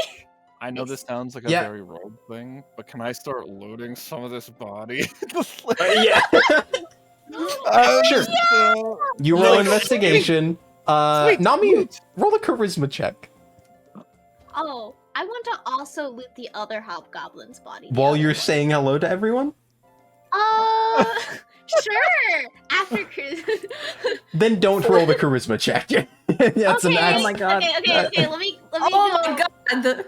I know this sounds like a Yeah. very rogue thing, but can I start loading some of this body? Yeah. Sure. So- You roll No, investigation. Sweet, Nami, loot. roll a charisma check. Oh, I want to also loot the other hobgoblin's body. the While other you're one. saying hello to everyone? Sure. After Chris. Then don't roll the charisma check. That's an Okay. act. Oh my god. Okay. Let me Oh go. my god.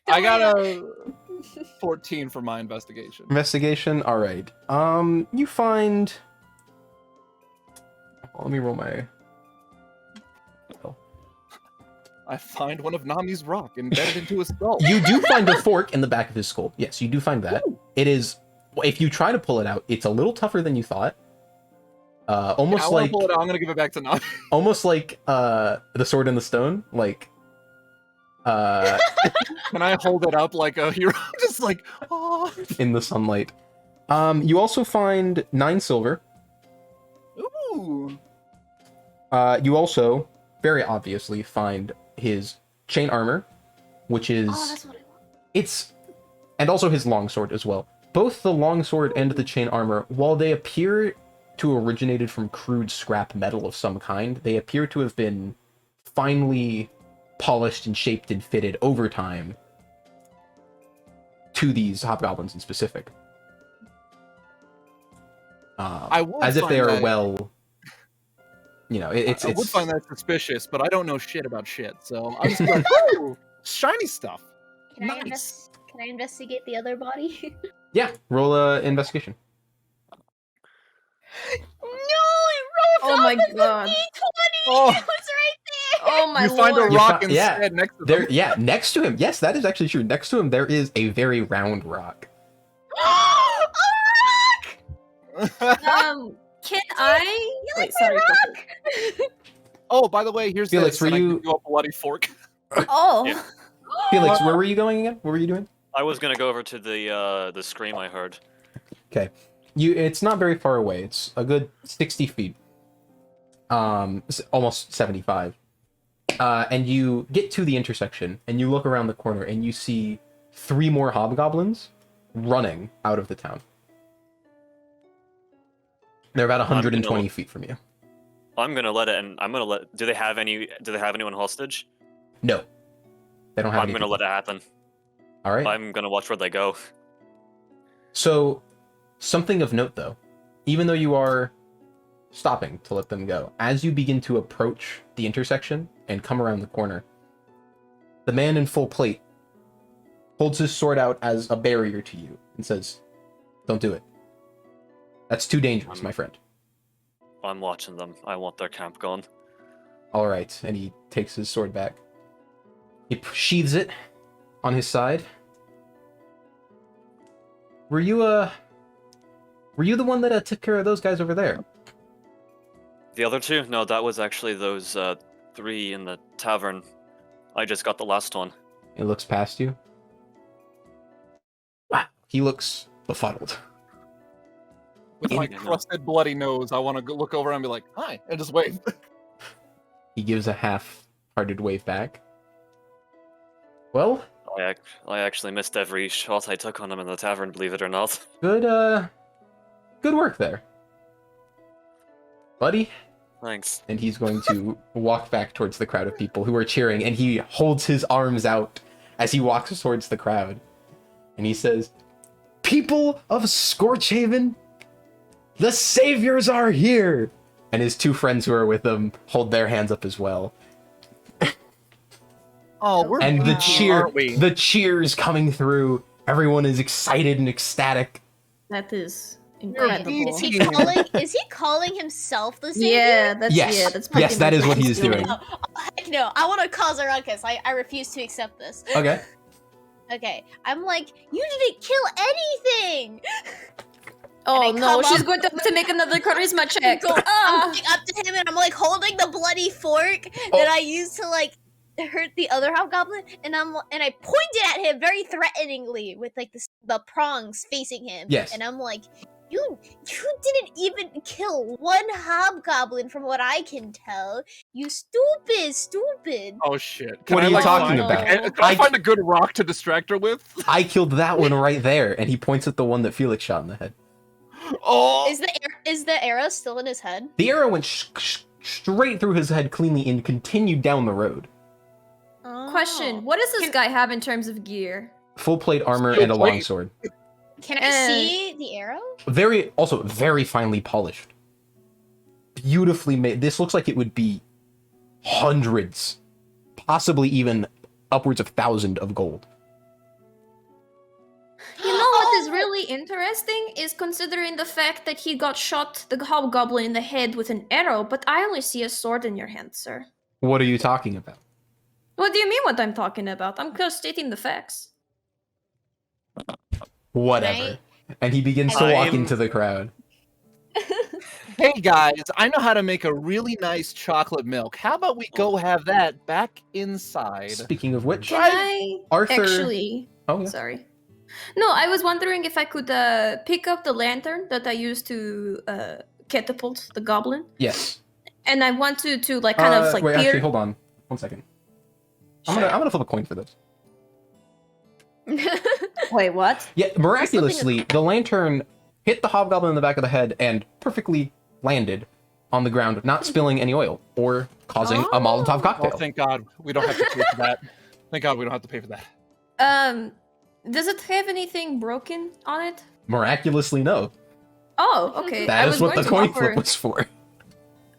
I got a 14 for my investigation. Investigation, alright. You find... Let me roll my... I find one of Nami's rock embedded into his skull. You do find a fork in the back of his skull. Yes, you do find that. It is... If you try to pull it out, it's a little tougher than you thought. Almost I want like... to pull it out. I'm gonna give it back to Nami. Almost like the sword in the stone. Like... Can I hold it up like a hero? Just like, oh. in the sunlight. You also find 9 silver. Ooh. You also, very obviously, find his chain armor, which is... Oh, that's what I want. It's... And also his longsword as well. Both the longsword and the chain armor, while they appear to have originated from crude scrap metal of some kind, they appear to have been finely polished and shaped and fitted over time to these hobgoblins in specific. I would as if find they are that- well... You know, it's... I would find that suspicious, but I don't know shit about shit, so I'm just like, ooh, shiny stuff. Nice. Can I investigate the other body? Yeah, roll a investigation. No, it rolled Oh my off of the god. D20. Oh. It was right there. Oh my You find a lord. You rock fi- yeah, instead next to There, them. yeah, next to him. Yes, that is actually true. Next to him, there is a very round rock. A rock! Can I... Wait, sorry. Oh, by the way, here's Felix, this. were and I you- give you a bloody fork. Oh. Yeah. Felix, where were you going again? What were you doing? I was gonna go over to the scream I heard. Okay. It's not very far away. It's a good 60 feet. Almost 75. And you get to the intersection, and you look around the corner, and you see 3 more hobgoblins running out of the town. They're about 120 feet from you. I'm gonna let it, and I'm gonna let. Do they have anyone hostage? No. They don't have I'm any gonna people. let it happen. All right. I'm gonna watch where they go. So, something of note, though. Even though you are stopping to let them go, as you begin to approach the intersection and come around the corner, the man in full plate holds his sword out as a barrier to you and says, "Don't do it. That's too dangerous, my friend." I'm watching them. I want their camp gone. All right, and he takes his sword back. He sheathes it on his side. Were you the one that took care of those guys over there? The other two? No, that was actually those 3 in the tavern. I just got the last one. He looks past you. Wow, he looks befuddled. With Yeah, my no. crusted, bloody nose, I want to look over and be like, "Hi," and just wave. He gives a half-hearted wave back. Well, I actually missed every shot I took on him in the tavern, believe it or not. good work there, buddy. Thanks. And he's going to walk back towards the crowd of people who are cheering, and he holds his arms out as he walks towards the crowd. And he says, "People of Scorchaven, the saviors are here!" And his 2 friends who are with him hold their hands up as well. Oh, we're And the bougie, cheer, aren't we? the cheers coming through. Everyone is excited and ecstatic. That is You're incredible. Is he Yeah. calling himself the savior? Yeah, that's Yes. yeah, that's pretty Yes, that much is what he he's is doing. No, heck no, I want to cause a ruckus. I refuse to accept this. Okay. Okay, I'm like, you didn't kill anything. Oh And I no, come she's up- going to have to make another charisma check. I'm Ah! going up to him and I'm like holding the bloody fork Oh. that I used to like hurt the other hobgoblin, and I pointed at him very threateningly with like the prongs facing him. Yes. And I'm like, you didn't even kill one hobgoblin from what I can tell. You stupid. Oh shit! What are you talking about? Can I find a good rock to distract her with? I killed that one right there, and he points at the one that Felix shot in the head. Oh, Is the arrow still in his head? The arrow went straight through his head cleanly and continued down the road. Question: what does this guy have in terms of gear? Full plate armor Steel and a plate. longsword. Can I see the arrow? Very finely polished. Beautifully made. This looks like it would be hundreds, possibly even upwards of 1,000 of gold. You know what is really interesting is considering the fact that he got shot the hobgoblin in the head with an arrow, but I only see a sword in your hand, sir. What are you talking about? What do you mean what I'm talking about? I'm just stating the facts. Whatever. And he begins to walk into the crowd. Hey guys, I know how to make a really nice chocolate milk. How about we go have that back inside? Speaking of which, Can I Arthur. actually... Oh, yeah. Sorry. No, I was wondering if I could pick up the lantern that I used to catapult the goblin. Yes. And I want to like kind of like wait, peer... actually, hold on. 1 second. I'm gonna flip a coin for this. Wait, what? Yeah, miraculously, the lantern hit the hobgoblin in the back of the head and perfectly landed on the ground, not spilling any oil or causing a Molotov Oh, cocktail. thank God we don't have to pay for that. Thank God we don't have to pay for that. Does it have anything broken on it? Miraculously, no. Oh, okay. I That was is what going the to coin offer- flip was for.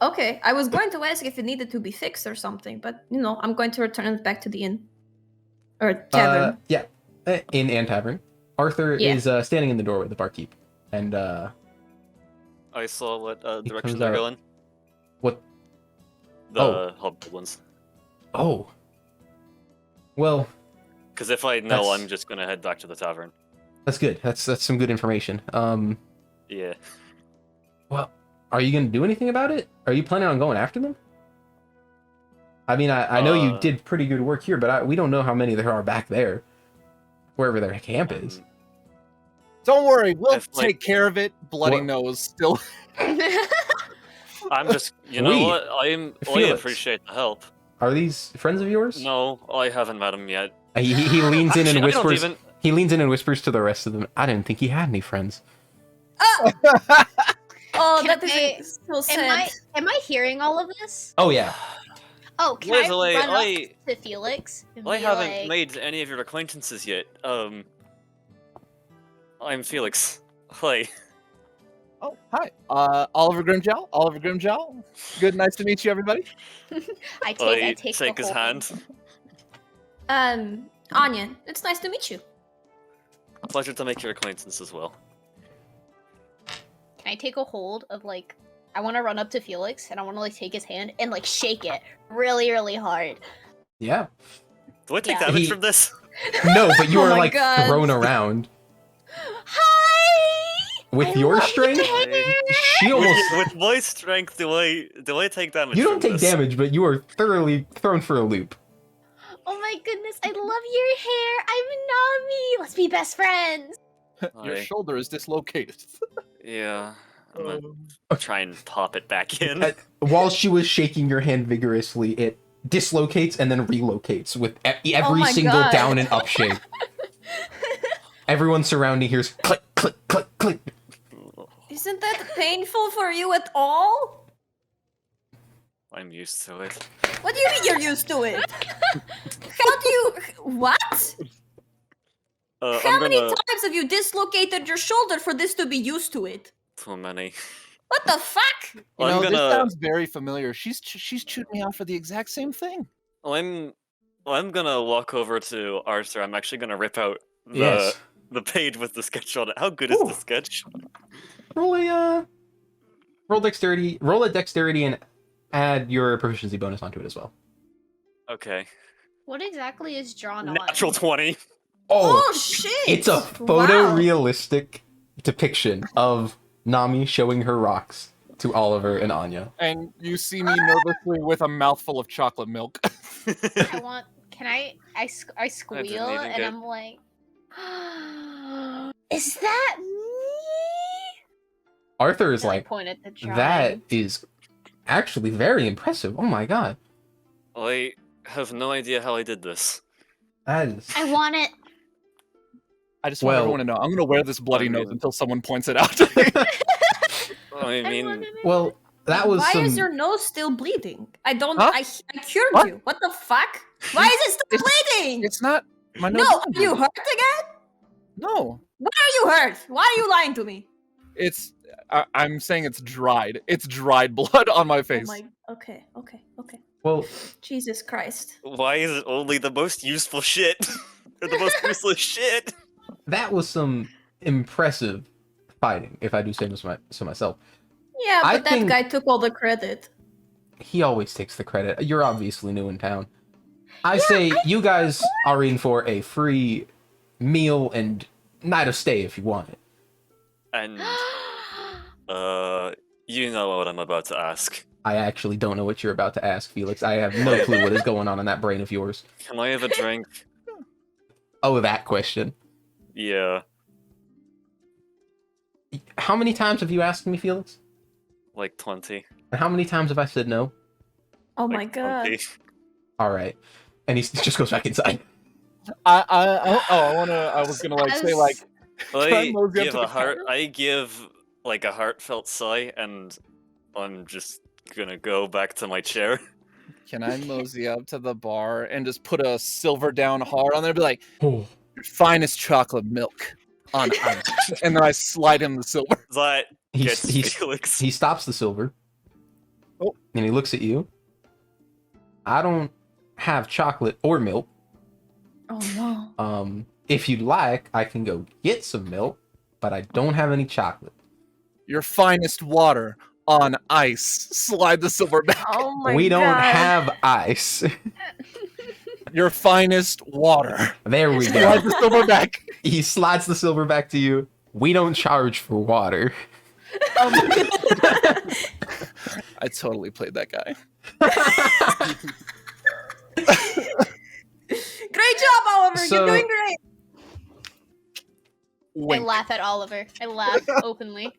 Okay, I was going to ask if it needed to be fixed or something, but you know, I'm going to return it back to the inn or tavern. Yeah, inn and tavern. Arthur Yeah. is standing in the doorway, the barkeep, and I saw what He direction comes they're out. going. What? The hobgoblins. Oh, well, Because if I know, That's- I'm just gonna head back to the tavern. that's good. That's some good information. Yeah. Well, are you gonna do anything about it? Are you planning on going after them? I mean, I know you did pretty good work here, but we don't know how many there are back there, wherever their camp is. Don't worry, we'll If, like- take care of it. Bloody What- nose still. I'm just, you know We- what? I Felix. appreciate the help. Are these friends of yours? No, I haven't met him yet. He leans in and Actually, I don't whispers. even- He leans in and whispers to the rest of them. I didn't think he had any friends. Oh, Can that I- is so sad. Am I hearing all of this? Oh yeah. Oh, can Leslie, I run I- up to Felix? And I be haven't like, made any of your acquaintances yet. I'm Felix. Hi. Oh, hi. Oliver Grimjow. Oliver Grimjow. Good, nice to meet you, everybody. I I take shake the his whole hand. thing. Anya, it's nice to meet you. Pleasure to make your acquaintance as well. Can I take a hold of like? I want to run up to Felix and I want to like take his hand and like shake it really, really hard. Yeah. Do I take Yeah. damage He- from this? No, but you Oh are my like God. thrown around. Hi, With I your love strength, your hair. she almost. With my strength, do I take damage? You don't from take this? damage, but you are thoroughly thrown for a loop. Oh my goodness, I love your hair. I'm Nami. Let's be best friends. Your Aye. shoulder is dislocated. Yeah. I'm gonna Um, try and pop it back in. While she was shaking your hand vigorously, it dislocates and then relocates with every Oh my single God. down and up shake. Everyone surrounding hears click, click, click, click. Isn't that painful for you at all? I'm used to it. What do you mean you're used to it? How do you... What? How I'm many gonna... times have you dislocated your shoulder for this to be used to it? Too many. What the fuck? You I'm know, this gonna- sounds very familiar. She's chewed me out for the exact same thing. I'm gonna walk over to Arthur. I'm actually gonna rip out the Yes. the page with the sketch on it. How good is Ooh. the sketch? Roll a dexterity and add your proficiency bonus onto it as well. Okay. What exactly is drawn on? Natural 20. Oh, shit! It's a Wow. photorealistic depiction of Nami showing her rocks to Oliver and Anya. And you see me nervously with a mouthful of chocolate milk. I want. Can I? I squeal even and get- I'm like, is that me? Arthur is And I like, point at the drawing. that is actually very impressive. Oh my god. I have no idea how I did this. That is... I want it. I just want Well- everyone to know. I'm gonna wear this bloody I mean- nose until someone points it out to me. I I mean, want it. Well, that was Why some... is your nose still bleeding? I don't... Huh? I cured What? you. What the fuck? Why is it still bleeding? It's not my nose. No, isn't are you bleeding. hurt again? No, Why are you hurt? Why are you lying to me? it's. I'm saying it's dried. It's dried blood on my Oh face. my... Okay. Well, Jesus Christ. why is it only the most useful shit? Or the most useless shit? that was some impressive fighting, if I do say so myself. Yeah, I but that think- guy took all the credit. He always takes the credit. You're obviously new in town. I say you guys are in for a free meal and night of stay if you want it. And, you know what I'm about to ask. I actually don't know what you're about to ask, Felix. I have no clue what is going on in that brain of yours. Can I have a drink? Oh, that question. Yeah, How many times have you asked me, Felix? like 20. And how many times have I said no? Oh Like my god. 20. All right. And he just goes back inside. I was gonna like say like. I mosey up give to a the heart. counter? I give like a heartfelt sigh, and I'm just gonna go back to my chair. Can I mosey up to the bar and just put a silver down hard on there? And be like, Oh. your finest chocolate milk on ice. And then I slide him the silver. That He, gets he, Felix. he stops the silver. Oh. And he looks at you. I don't have chocolate or milk. Oh no. If you'd like, I can go get some milk, but I don't have any chocolate. Your finest water on ice. Slide the silver back. Oh my god. We don't have ice. Your finest water. There we Slide go. the silver back. He slides the silver back to you. We don't charge for water. I totally played that guy. Great job, Oliver. So- You're doing great. I Wink. laugh at Oliver. I laugh openly.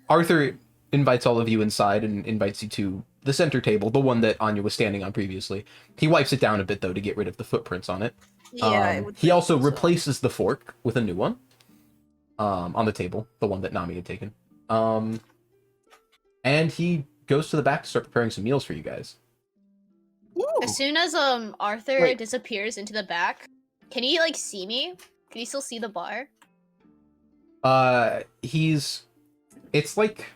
Arthur invites all of you inside and invites you to the center table, the one that Anya was standing on previously. He wipes it down a bit though to get rid of the footprints on it. Yeah, I would He think also so. replaces the fork with a new one on the table, the one that Nami had taken. And he goes to the back to start preparing some meals for you guys. As soon as Arthur Wait. disappears into the back, can he like see me? Can he still see the bar? It's like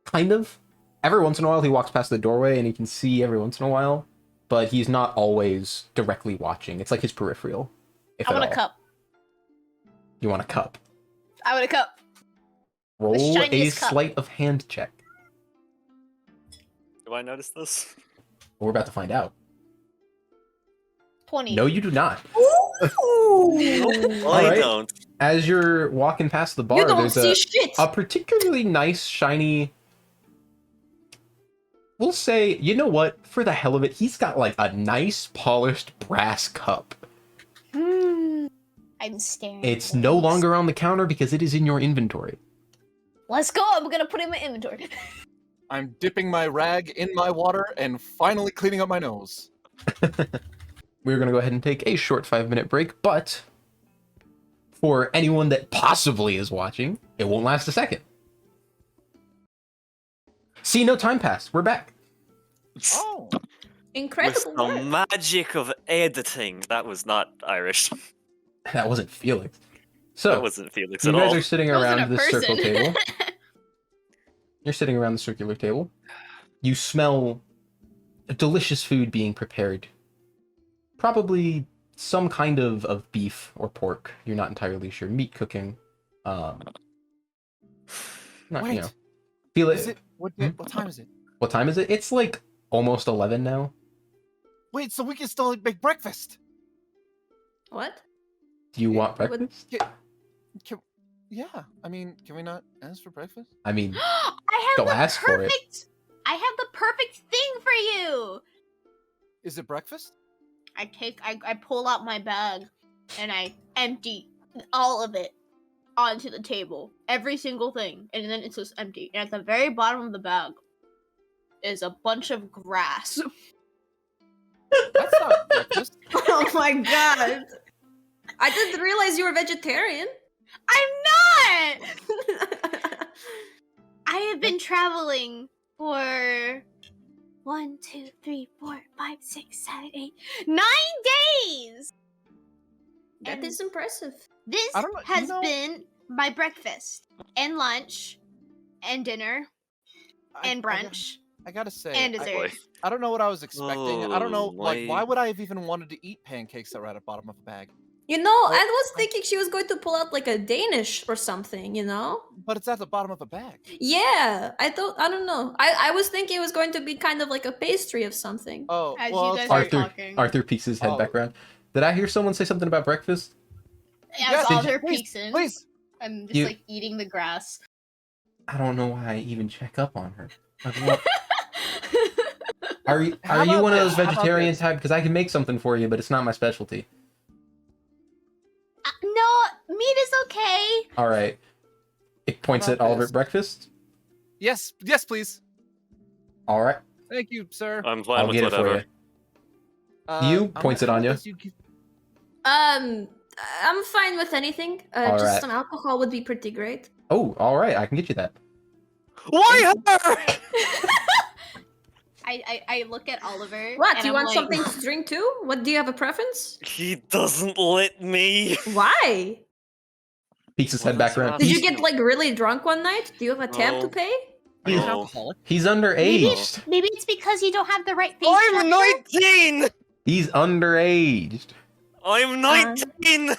kind of every once in a while he walks past the doorway and he can see every once in a while, but he's not always directly watching. It's like his peripheral. If I at want a all. cup. You want a cup? I want a cup. Roll a shiniest cup. sleight of hand check. Do I notice this? We're about to find out. 20. No, you do not. Ooh. I Alright. don't. as you're walking past the bar, You don't there's see shit. a particularly nice, shiny... We'll say, you know what? For the hell of it, he's got like a nice, polished brass cup. I'm staring. It's at no this. longer on the counter because it is in your inventory. Let's go. I'm gonna put it in my inventory. I'm dipping my rag in my water and finally cleaning up my nose. We're going to go ahead and take a short 5-minute break, but for anyone that possibly is watching, it won't last a second. See, no time passed. We're back. Oh, With Incredible the work. magic of editing. That was not Irish. That wasn't Felix. So, That wasn't Felix you at guys all. are sitting Wasn't around a this circle person. table. You're sitting around the circular table. You smell delicious food being prepared. Probably some kind of beef or pork. You're not entirely sure. Meat cooking. Not, wait. you know. Feel Is it. it what time is it? What time is it? It's like almost 11 now. Wait, so we can still make breakfast. What? Do you want What- breakfast? Yeah, I mean, can we not ask for breakfast? I mean, I have Don't the ask for it. perfect. I have the perfect thing for you. Is it breakfast? I pull out my bag and I empty all of it onto the table. Every single thing. And then it's just empty. And at the very bottom of the bag is a bunch of grass. That's not breakfast. Oh my god. I didn't realize you were vegetarian. I'm not! I have been traveling for 1, 2, 3, 4, 5, 6, 7, 8, 9 days! That And is impressive. this I don't know, has you know- been my breakfast and lunch and dinner and brunch I gotta say, and boy. dessert. I don't know what I was expecting. I don't know, Oh, like, why my- would I have even wanted to eat pancakes that were at the bottom of a bag? You know, I was thinking she was going to pull out like a Danish or something, you know? But it's at the bottom of a bag. Yeah, I don't know. I was thinking it was going to be kind of like a pastry of something. Oh, As well, you it's guys like- are Arthur, talking. Arthur peeks his head Oh. back around. Did I hear someone say something about breakfast? As Yes, did Alder please, peeks in, please. I'm just You- like eating the grass. I don't know why I even check up on her. Like, what? Are you How one about of those this? How about vegetarian this? type? Because I can make something for you, but it's not my specialty. No, meat is okay. All right. It points How at about Oliver. this? Breakfast. Yes, please. All right. Thank you, sir. I'm fine I'll with get it for whatever. you. You I'm points it gonna on you. guess I'm fine with anything. All Just right. some alcohol would be pretty great. Oh, all right. I can get you that. Why her? I look at Oliver. What? and You I'm want like, something to drink too? What do you have a preference? He doesn't let me. Why? Peeks his Well, head back that's around. not- Did you He's, get like really drunk one night? Do you have a tab to No. pay? Are you an No. alcoholic? he's underaged. Maybe it's because you don't have the right face I'm structure. 19! He's underaged. I'm 19!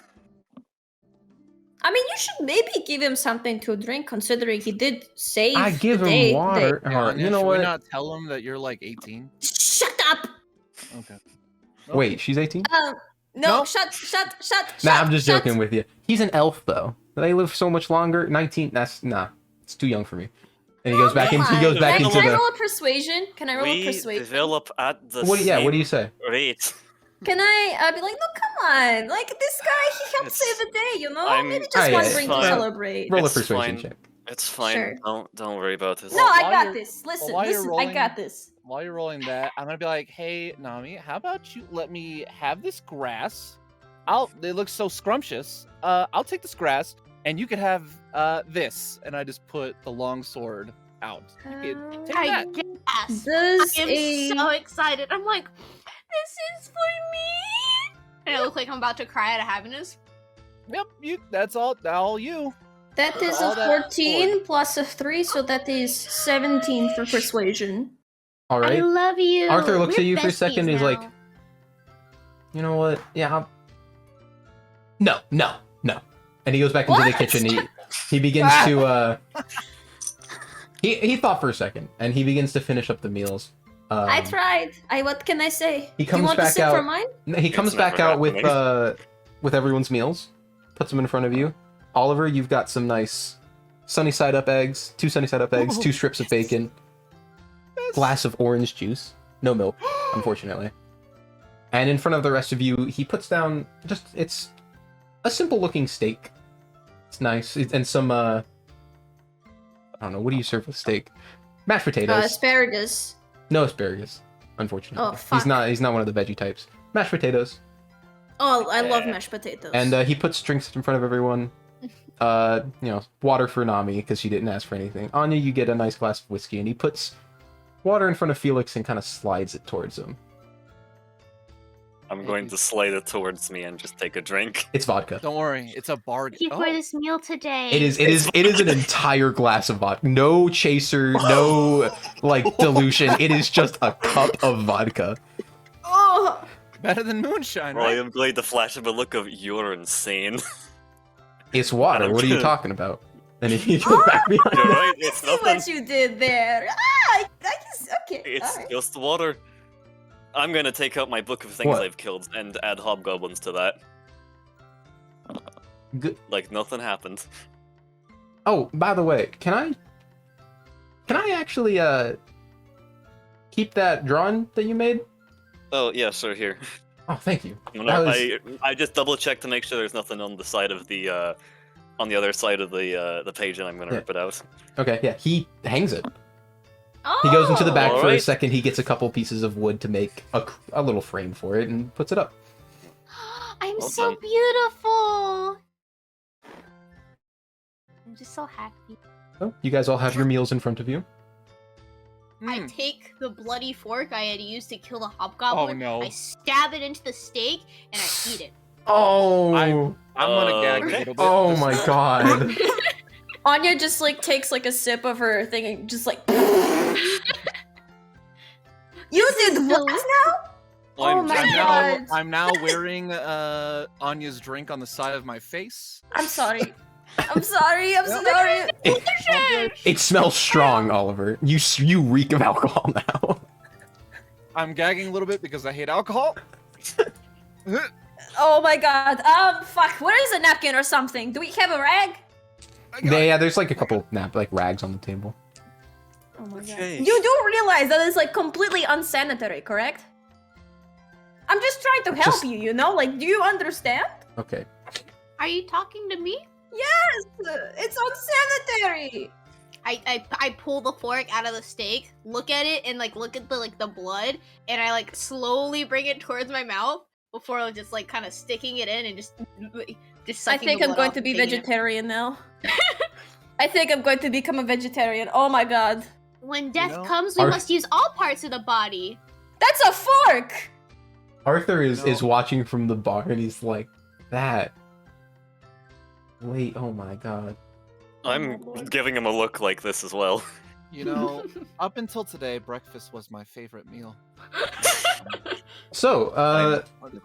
I mean, you should maybe give him something to drink, considering he did save. I give the him day. water. Hey, All right, Anya, you know should what? we not tell him that you're like 18? Shut up! Okay. Wait, she's 18? No, No. shut. Nah, I'm just joking with you. He's an elf though. They live so much longer. 19. That's it's too young for me. And he goes back Come into. He on. goes back Can into I the. roll a persuasion? Can I roll a We persuasion? develop at the What? Yeah. same What do you say? rate. Can I be like, no, come on. Like, this guy, he helped It's- save the day, you know? I'm- Maybe Ah, just yeah, one it's drink to fine. celebrate. Roll a It's persuasion fine. check. It's fine. Sure. Don't worry about this. No, Well, I while got you're- this. Listen, while you're listen, I rolling- got this. While you're rolling that, I'm gonna be like, hey, Nami, how about you let me have this grass? It looks so scrumptious. I'll take this grass, and you could have this. And I just put the long sword out. You can take I that. guess. Does I am a... so excited. I'm like, this is for me. And I look like I'm about to cry out of happiness. Yep, that's all you. That is all a that 14 plus a 3, so that is 17 for persuasion. All I right. love you. Arthur looks We're at you for a besties second, he's now. like, You know what? Yeah. No. And he goes back into the What? kitchen. He begins to. He thought for a second, and he begins to finish up the meals. I tried. What can I say? He Do you comes want to back sit out. for mine? He comes It's back never out with happening. with everyone's meals, puts them in front of you. Oliver, you've got some nice sunny side up eggs, 2 sunny side up eggs, Ooh, 2 strips of bacon, glass of orange juice, no milk, unfortunately. And in front of the rest of you, he puts down it's a simple looking steak. It's nice. And some, I don't know, what do you serve with steak? Mashed potatoes. Asparagus. No asparagus, unfortunately. Oh, fuck. He's not one of the veggie types. Mashed potatoes. Oh, I love mashed potatoes. And he puts drinks in front of everyone. Water for Nami, because she didn't ask for anything. Anya, you get a nice glass of whiskey, and he puts water in front of Felix and kind of slides it towards him. I'm going to slide it towards me and just take a drink. It's vodka. Don't worry, it's a bargain. Thank you for this meal today. It is an entire glass of vodka. No chaser, no dilution. It is just a cup of vodka. Oh! Better than moonshine, Well, I right? am going to flash him a look of "You're insane." It's water. And I'm What are you good. talking about? And he goes back behind You're him. right. I It's see nothing. what you did there. I guess, okay. It's alright. just water. I'm gonna take out my book of things What? I've killed and add hobgoblins to that. Good. Like nothing happened. Oh, by the way, can I actually keep that drawing that you made? Oh yeah, sure. Here. Oh, thank you. No, That was- I just double checked to make sure there's nothing on the side of the on the other side of the page, and I'm gonna Yeah. rip it out. Okay, yeah, he hangs it. Oh! He goes into the back for a Alright. second. He gets a couple pieces of wood to make a little frame for it and puts it up. I'm Well so done. beautiful. I'm just so happy. So, you guys all have your meals in front of you. I Mm. take the bloody fork I had used to kill the hobgoblin. Oh, no. I stab it into the steak and I eat it. Oh, I'm gonna gag a Okay. little bit. oh This- my god. Anya just takes a sip of her thing and just You did what now? Oh my God. I'm now wearing Anya's drink on the side of my face. I'm sorry. I'm sorry. I'm Yep. sorry. It smells strong, Oliver. You reek of alcohol now. I'm gagging a little bit because I hate alcohol. Oh my god. Fuck. Where is a napkin or something? Do we have a rag? Yeah, there's a couple rags on the table. Oh my Okay. god. You do realize that is completely unsanitary, correct? I'm just trying to help Just- you, you know? Do you understand? Okay. Are you talking to me? Yes! It's unsanitary! I pull the fork out of the steak, look at it, and look at the blood, and I slowly bring it towards my mouth before just kind of sticking it in and just I sucking think the I'm blood going off to and be taking it. vegetarian now. I think I'm going to become a vegetarian. Oh my god. When death know, comes, we Ar- must use all parts of the body. That's a fork! Arthur is No. watching from the bar and he's like, that. Wait, oh my god. I'm giving him a look like this as well. You know, up until today, breakfast was my favorite meal. So,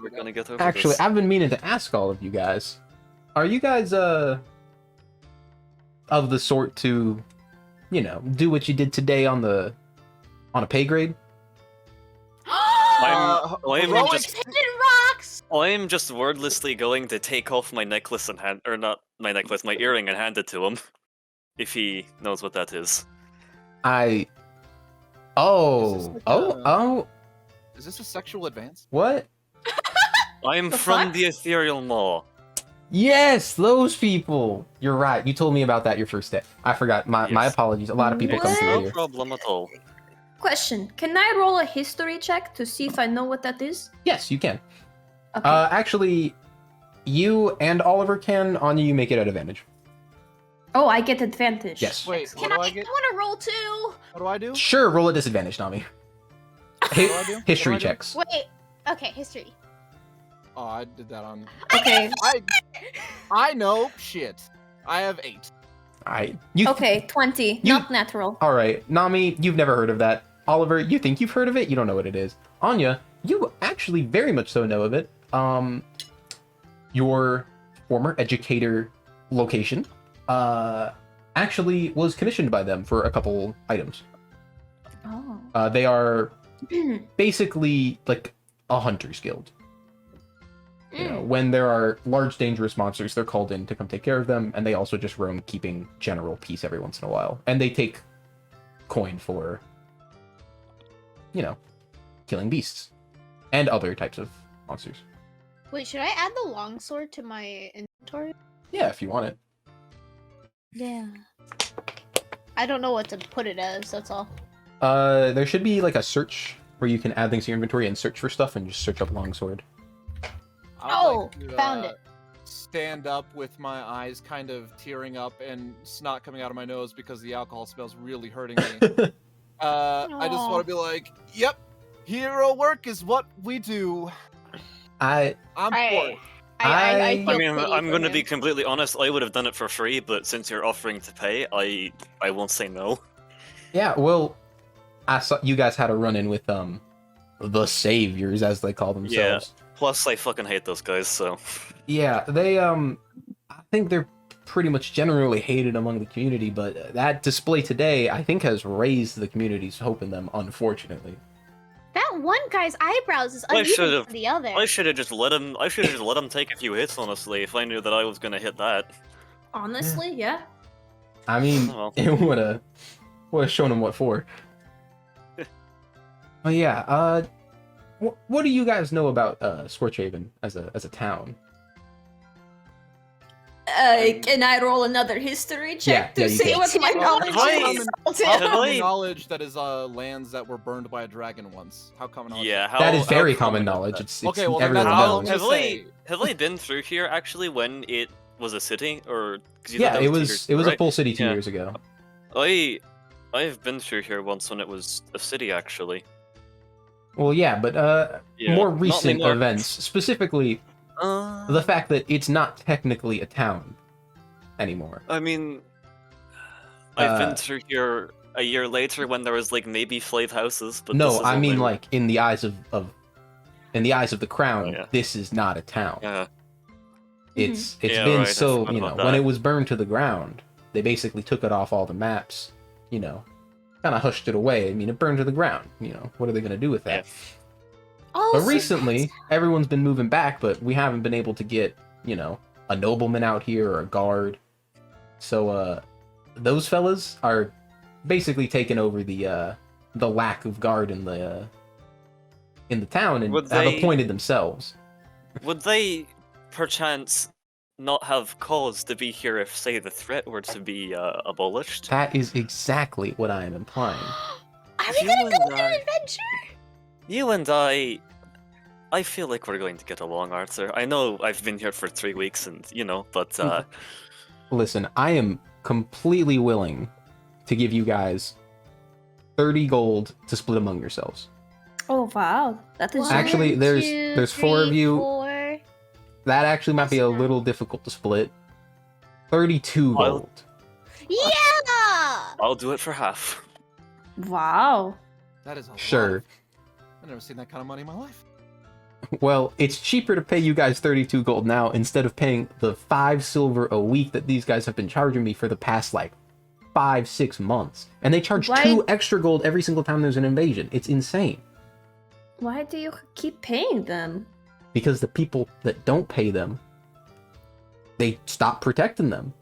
We're gonna get over actually, this. I've been meaning to ask all of you guys. Are you guys, of the sort to, do what you did today on a pay grade? I'm heroic- just Hidden rocks. I'm just wordlessly going to take off my necklace and not my necklace, my earring, and hand it to him, if he knows what that is. Is this a sexual advance? What? I'm The from fuck? the Ethereal Maw. Yes, those people. You're right. You told me about that your first day. I forgot. My Yes. apologies. A lot of people come It's through no here. problem at all. Question. Can I roll a history check to see if I know what that is? Yes, you can. Okay. Actually, you and Oliver can. Anya, you make it at advantage. Oh, I get advantage. Yes. Wait, Can what do I I get? want to roll too. What do I do? Sure, roll a disadvantage, Nami. What do I do? History What do I do? checks. Wait. Okay, history. Oh, I did that on. Okay. I know shit. I have 8. Alright. You Okay, 20. You- Not natural. Alright. Nami, you've never heard of that. Oliver, you think you've heard of it? You don't know what it is. Anya, you actually very much so know of it. Your former educator location actually was commissioned by them for a couple items. Oh. They are basically like a hunter's guild. You know, when there are large dangerous monsters, they're called in to come take care of them, and they also just roam, keeping general peace every once in a while. And they take coin for, you know, killing beasts and other types of monsters. Wait, should I add the longsword to my inventory? Yeah, if you want it. Yeah. I don't know what to put it as, that's all. There should be like a search where you can add things to your inventory and search for stuff, and just search up longsword. Oh, found it. Stand up with my eyes kind of tearing up and snot coming out of my nose because the alcohol smells really hurting me. I just want to be like, yep, hero work is what we do. I'm for it. I feel mean, pity I'm for going to him. be completely honest. I would have done it for free, but since you're offering to pay, I won't say no. Yeah, well, I saw you guys had a run-in with the saviors, as they call themselves. Plus, I fucking hate those guys. So Yeah, they I think they're pretty much generally hated among the community, but that display today, I think, has raised the community's hope in them, unfortunately. That one guy's eyebrows is I uneven should've- from the other. I should have just let him. I should have just let him take a few hits. Honestly, if I knew that I was going to hit that. Honestly, yeah. I mean, Oh, well. it would have shown them what for. But yeah, what do you guys know about Scorchaven as a town? Can I roll another history check Yeah, to you see can. what my knowledge Hi. is? Have Knowledge that is lands that were burned by a dragon once. How common knowledge? Yeah, That is very how common is knowledge. that? It's Okay, well, then everyone that's all knows. I'm gonna say. Have I been through here actually when it was a city, or 'cause you Yeah, said that it 2 was years it was ago, a full city 2 Yeah. years ago. I've been through here once when it was a city actually. Well, yeah, but Yeah, more not recent anymore. events, specifically the fact that it's not technically a town anymore. I mean, I've been Uh, through here a year later when there was like maybe 5 houses, but this No, is I mean only- like in the eyes of the crown, Oh, yeah. this is not a town. Yeah. It's Yeah, been right, I so, forgot you know, about when that. it was burned to the ground, they basically took it off all the maps, you know, kind of hushed it away. I mean, it burned to the ground, you know, what are they going to do with that? Oh, But so recently, everyone's been moving back, but we haven't been able to get, you know, a nobleman out here or a guard. So, those fellas are basically taking over the lack of guard in the town and Would have they- appointed themselves. Would they perchance not have cause to be here if, say, the threat were to be abolished? That is exactly what I am implying. Are we You gonna go and on an I- adventure? You and I feel like we're going to get along, Arthur. I know I've been here for 3 weeks, and you know, but Listen, I am completely willing to give you guys 30 gold to split among yourselves. Oh wow, that is Actually, One, there's- two, there's 4 of three, you. 4. That actually might be a That's little difficult to split. 32 I'll- gold. Yeah! I'll do it for half. wow. That is a Sure. lot. I've never seen that kind of money in my life. Well, it's cheaper to pay you guys 32 gold now instead of paying the 5 silver a week that these guys have been charging me for the past, like, 5-6 months. And they charge Why- 2 extra gold every single time there's an invasion. It's insane. Why do you keep paying them? Because the people that don't pay them, they stop protecting them.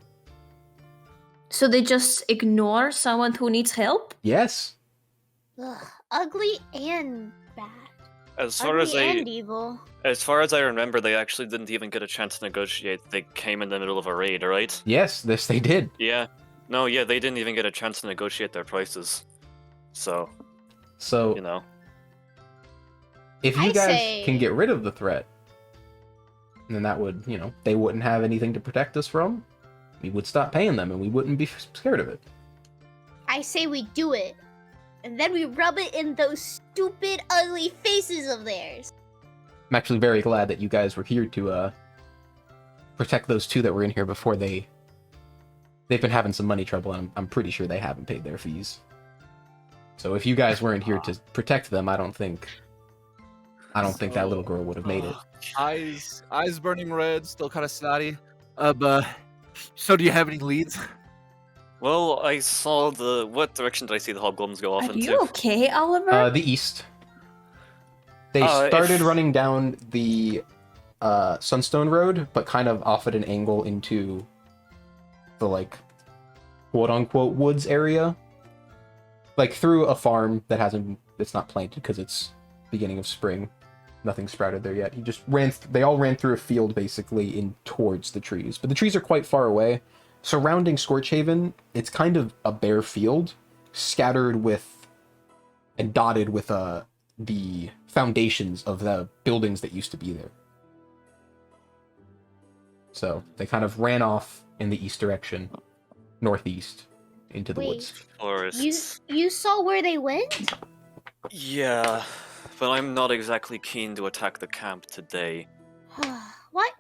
So they just ignore someone who needs help? Yes. Ugh, ugly and bad. As far Ugly as and evil. as far as I remember, they actually didn't even get a chance to negotiate. They came in the middle of a raid, right? Yes, this they did. Yeah. No, yeah, they didn't even get a chance to negotiate their prices. So, So, you know. if you I guys say- can get rid of the threat, then that would, you know, they wouldn't have anything to protect us from. We would stop paying them and we wouldn't be scared of it. I say we do it. And then we rub it in those stupid, ugly faces of theirs. I'm actually very glad that you guys were here to protect those 2 that were in here before they've been having some money trouble, and I'm pretty sure they haven't paid their fees. So if you guys weren't here to protect them, I don't think that little girl would have made it. Eyes burning red, still kind of snotty. So do you have any leads? Well, I saw the. What direction did I see the hobgoblins go off Are into? you okay, Oliver? The east. They If- started running down the Sunstone Road, but kind of off at an angle into the, like, quote-unquote woods area. Like, through a farm that it's not planted because it's beginning of spring. Nothing sprouted there yet. They all ran through a field, basically, in towards the trees. But the trees are quite far away. Surrounding Scorchaven, it's kind of a bare field, scattered with and dotted with the foundations of the buildings that used to be there. So they kind of ran off in the east direction, northeast, into the woods. Forests. You saw where they went? Yeah, but I'm not exactly keen to attack the camp today. Why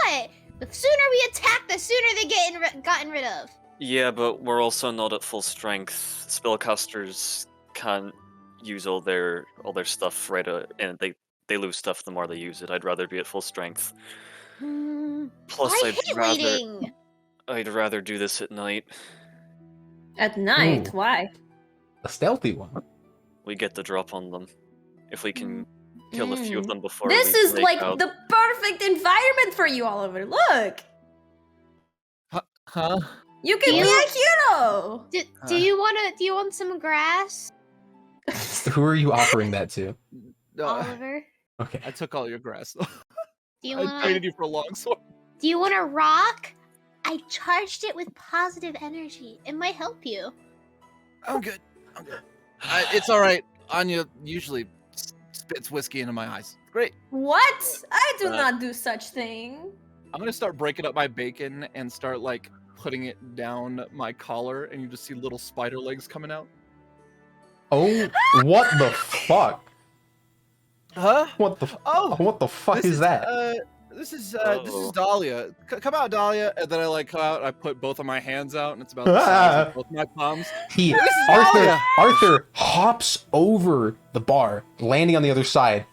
not? The sooner we attack, the sooner they get gotten rid of. Yeah, but we're also not at full strength. Spellcasters can't use all their stuff and they lose stuff the more they use it. I'd rather be at full strength. Plus, I hate waiting. I'd rather do this at night. At night? Ooh. Why? A stealthy one. We get the drop on them. If we can kill a few of them before This we is break like out. the perfect environment for you, Oliver. Look! Huh? You can be a hero! Do you want some grass, Who are you offering that to? No, Oliver? Okay. I took all your grass. Do you I want traded you for a long sword. Do you want a rock? I charged it with positive energy. It might help you. I'm good. It's all right. Anya usually spits whiskey into my eyes. Great. What? I do not do such thing. I'm gonna start breaking up my bacon and start like putting it down my collar, and you just see little spider legs coming out. Oh, what the fuck? Huh? What the fuck This is that? This is Dahlia. Come out, Dahlia. And then I like come out. I put both of my hands out, and it's about the size of both my palms. Dahlia. Arthur hops over the bar, landing on the other side,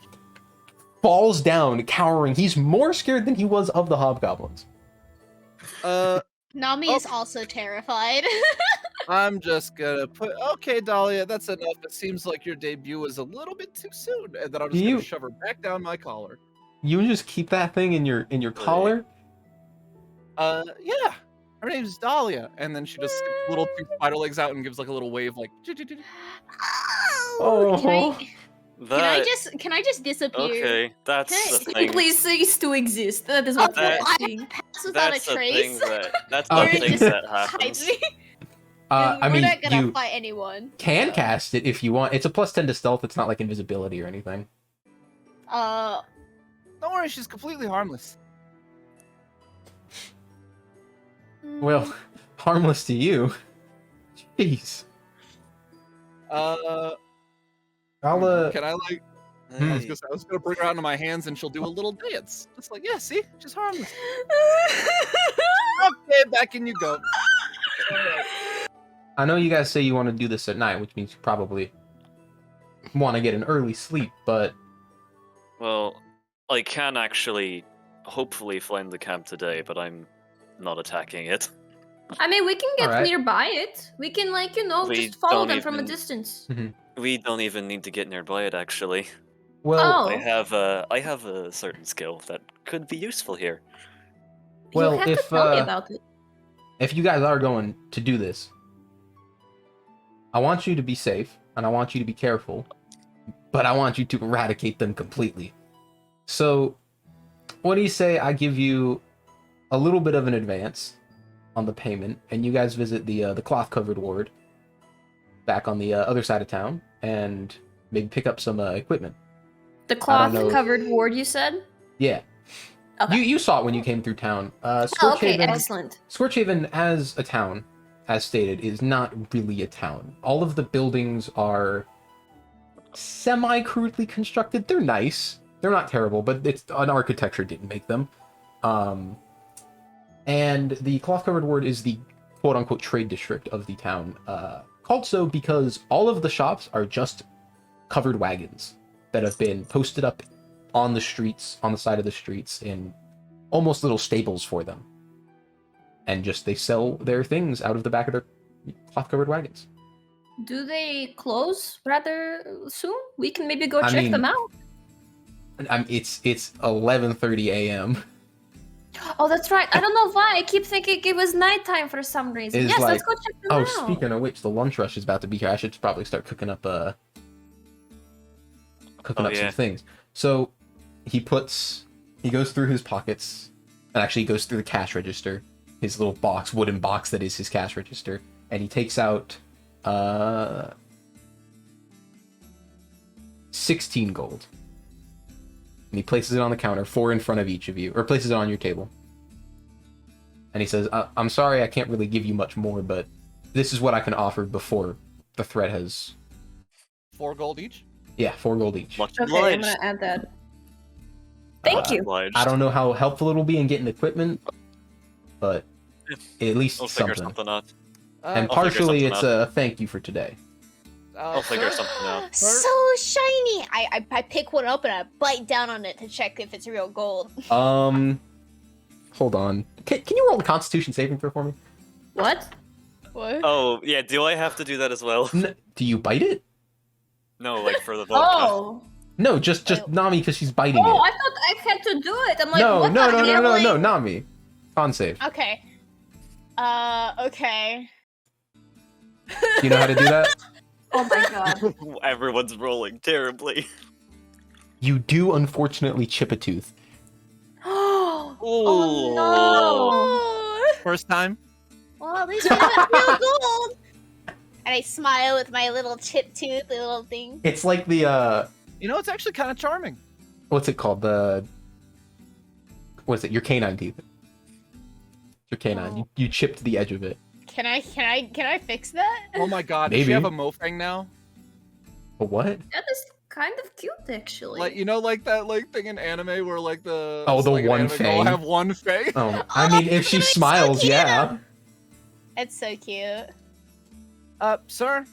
falls down, cowering. He's more scared than he was of the hobgoblins. Nami is also terrified. I'm just gonna put. Okay, Dahlia, that's enough. It seems like your debut was a little bit too soon, and then I'm just gonna shove her back down my collar. You just keep that thing in your collar? Yeah. Her name's Dahlia, and then she just sticks little two spider legs out and gives like a little wave, like. Oh. Can I just disappear? Okay, that's the thing. Simply cease to exist. That is what That- we're asking. Pass without a trace. That's Oh, the okay. thing that happens. I we're mean, not gonna you fight anyone. can cast it if you want. It's a +10 to stealth. It's not like invisibility or anything. Don't worry, she's completely harmless. Well, harmless to you. Jeez. I'll Can I like? I was gonna bring her out into my hands and she'll do a little dance. Just like, yeah, see, she's harmless. Okay, back in you go. I know you guys say you want to do this at night, which means you probably want to get an early sleep, but Well, I can actually, hopefully, find the camp today, but I'm not attacking it. I mean, we can get Alright. nearby it. We can, like, We just follow don't them from a even- distance. We don't even need to get nearby it, actually. well, Oh. I have a certain skill that could be useful here. Well, you have if, to tell me uh, about it. if you guys are going to do this, I want you to be safe and I want you to be careful, but I want you to eradicate them completely. So, what do you say I give you a little bit of an advance on the payment, and you guys visit the cloth-covered ward back on the other side of town, and maybe pick up some equipment. The I don't know. cloth-covered ward, you said? Yeah. Okay. You saw it when you came through town. Oh, okay, Scorchaven, excellent. Scorchaven, as a town, as stated, is not really a town. All of the buildings are semi-crudely constructed. They're nice. They're not terrible, but it's an architecture didn't make them. And the cloth-covered ward is the quote-unquote trade district of the town. Called so because all of the shops are just covered wagons that have been posted up on the streets, on the side of the streets, in almost little stables for them. And just they sell their things out of the back of their cloth-covered wagons. Do they close rather soon? We can maybe go I check mean, them out. It's 11:30 a.m. Oh, that's right. I don't know why. I keep thinking it was nighttime for some reason. It's Yes, like- let's go check them Oh, out. speaking of which, the lunch rush is about to be here. I should probably start cooking up some things. So he goes through his pockets, and actually goes through the cash register, his little wooden box that is his cash register, and he takes out 16 gold. And he places it on the counter, 4 in front of each of you, or places it on your table. And he says, I'm sorry I can't really give you much more, but this is what I can offer before the threat has... 4 gold each? Yeah, 4 gold each. Much Okay, I'm obliged. gonna add that. Thank you. Obliged. I don't know how helpful it'll be in getting equipment, but at least I'll figure something. something out. And I'll figure partially something it's a thank you for today. I'll figure sir? something out. So shiny! I pick one up and I bite down on it to check if it's real gold. Hold on. Can you roll the Constitution saving throw for me? What? What? Oh, yeah, do I have to do that as well? Do you bite it? No, like for the vodka. Oh. No, just Nami because she's biting Oh, it. I thought I had to do it. I'm like, No, what no, the no, no, hell? no, Like- no, Nami. Con save. Okay. Okay. Do you know how to do that? Oh my god. Everyone's rolling terribly. You do unfortunately chip a tooth. Oh Ooh. no. Oh. First time? Well, at least we got real gold. And I smile with my little chip tooth, the little thing. It's like the You know, it's actually kind of charming. what's it called? What's it? Your canine teeth. Your canine. Oh. You chipped the edge of it. Can I fix that? Oh my god, does she Maybe. have a Mofang now? But what? That is kind of cute, actually. Like, you know, like that thing in anime where like the... Oh, it's the like an one anime girl fang. have one fang? Oh, I mean, if she that's so smiles, cute. yeah. It's so cute. Sir,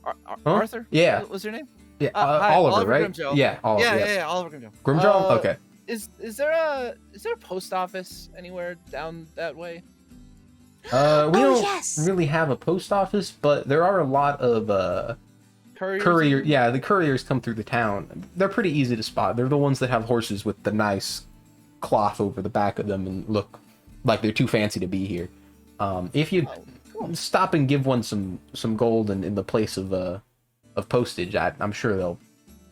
Huh? Arthur? Yeah. What was your name? Yeah, Hi, Oliver, right? Grimjaw. Yeah, Oliver. yeah, yes. yeah, Oliver Grimjaw. Grimjaw? Okay. Is there a post office anywhere down that way? We Oh, don't yes. really have a post office, but there are a lot of courier. Yeah, the couriers come through the town. They're pretty easy to spot. They're the ones that have horses with the nice cloth over the back of them and look like they're too fancy to be here. If you stop and give one some gold in the place of postage, I'm sure they'll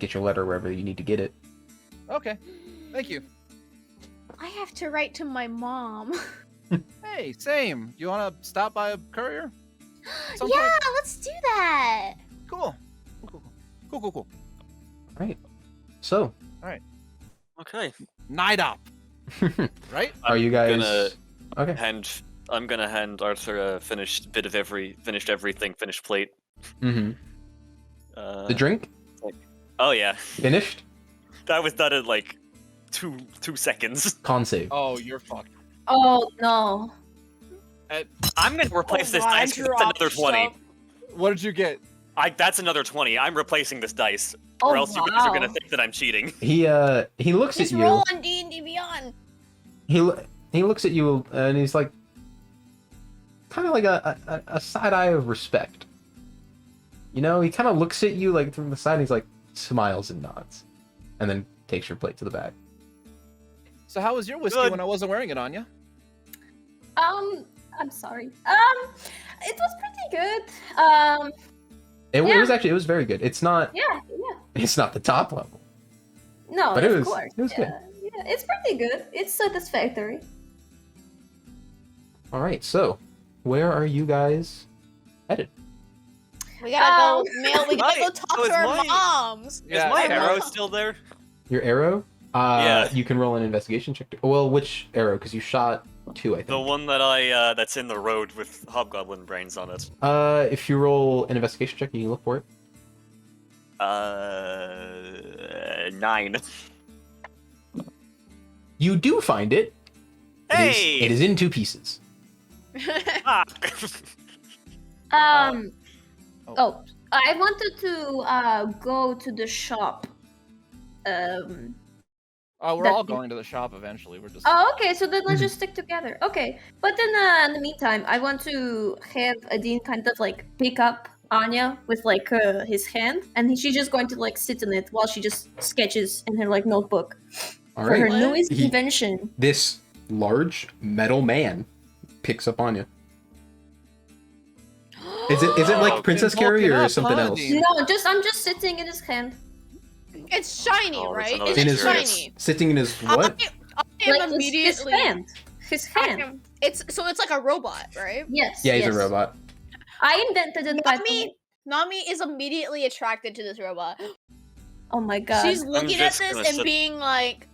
get your letter wherever you need to get it. Okay, thank you. I have to write to my mom. Hey, same. You want to stop by a courier? Some Yeah, point? let's do that. Cool. All right. So, Okay. Night up. Right? are you guys okay? I'm gonna hand Arthur a finished everything, finished plate. Mm-hmm. The drink Oh yeah, finished. that was done in like two seconds. Con save. Oh, you're fucked. Oh no. I'm gonna replace this I dice with another 20. stuff. What did you get? That's another 20. I'm replacing this dice, Oh, or else you guys are wow. gonna think that I'm cheating. He looks Just at you. roll on D&D Beyond. He looks at you and he's like, kind of like a side eye of respect. You know, he kind of looks at you like from the side. And he's like smiles and nods, and then takes your plate to the back. So how was your whiskey Good. when I wasn't wearing it on you? I'm sorry. It was pretty good. It Yeah. was very good. It's not Yeah. it's not the top level, No, but of it was course. good. Yeah, it's pretty good. It's satisfactory. All right, so where are you guys headed? We gotta Um, go mail. We gotta go Mine- talk oh, to is our mine- moms. Is my Yeah. arrow still there? Your arrow? Yeah. You can roll an investigation check. Well, which arrow? Because you shot 2, I think. The one that that's in the road with hobgoblin brains on it. If you roll an investigation check, you can look for it. 9. You do find it. Hey! It is in 2 pieces. Ah. Oh, I wanted to go to the shop. Oh, we're That- all going to the shop eventually. We're just. Oh, okay. So then let's just stick together. Okay, but then in the meantime, I want to have Adine kind of like pick up Anya with like his hand, and she's just going to like sit in it while she just sketches in her like notebook All for her right. newest He- invention. This large metal man picks up on you. Is it like Oh, Princess been Carrie bulking or up, something huh, else? Dean? No, I'm just sitting in his hand. It's shiny, Oh, that's right? another Is In it his shiny? sitting in his what? I am Like his immediately. hand. His hand. It's like a robot, right? Yes. Yeah, he's yes. a robot. I invented it by the way. Nami is immediately attracted to this robot. Oh my god. She's looking at just this gonna and sit- being like,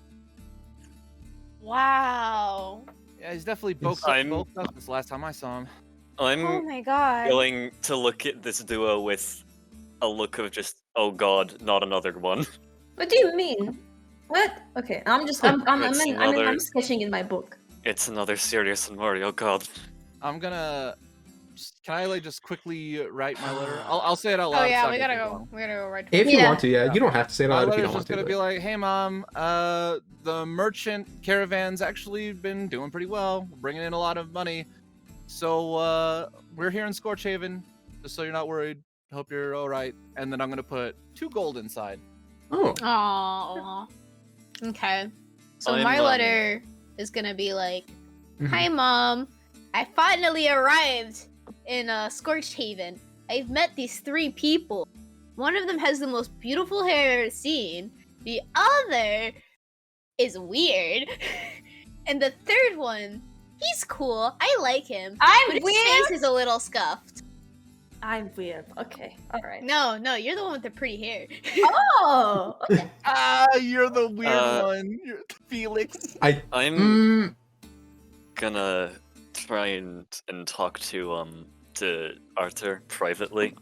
"Wow, Yeah, he's definitely bulked up since last time I saw him. I'm oh my god." going to look at this duo with a look of just, oh god, not another one. What do you mean? What? Okay, I'm It's another- I'm sketching in my book. It's another serious and Mario, god. I'm gonna. Can I like just quickly write my letter? I'll say it out loud. Oh it's yeah, not we gonna gotta take go. long. We gotta go right. If you Yeah. want to, yeah. You don't have to say it My out if you letter's don't want just to. gonna but- be like, "Hey mom, the merchant caravan's actually been doing pretty well, bringing in a lot of money. So we're here in Scorchaven, just so you're not worried. Hope you're all right." And then I'm gonna put 2 gold inside. Oh, Aww. Okay. So I'm, my letter is gonna be like, mhm. "Hi mom, I finally arrived in Scorchaven. I've met these 3 people. One of them has the most beautiful hair I've ever seen. The other is weird, and the third one, he's cool. I like him, I'm but his weird. face is a little scuffed. I'm weird. Okay, all right. No, you're the one with the pretty hair. Oh. Okay. You're the weird one. You're Felix. I. I'm gonna try and talk to Arthur privately.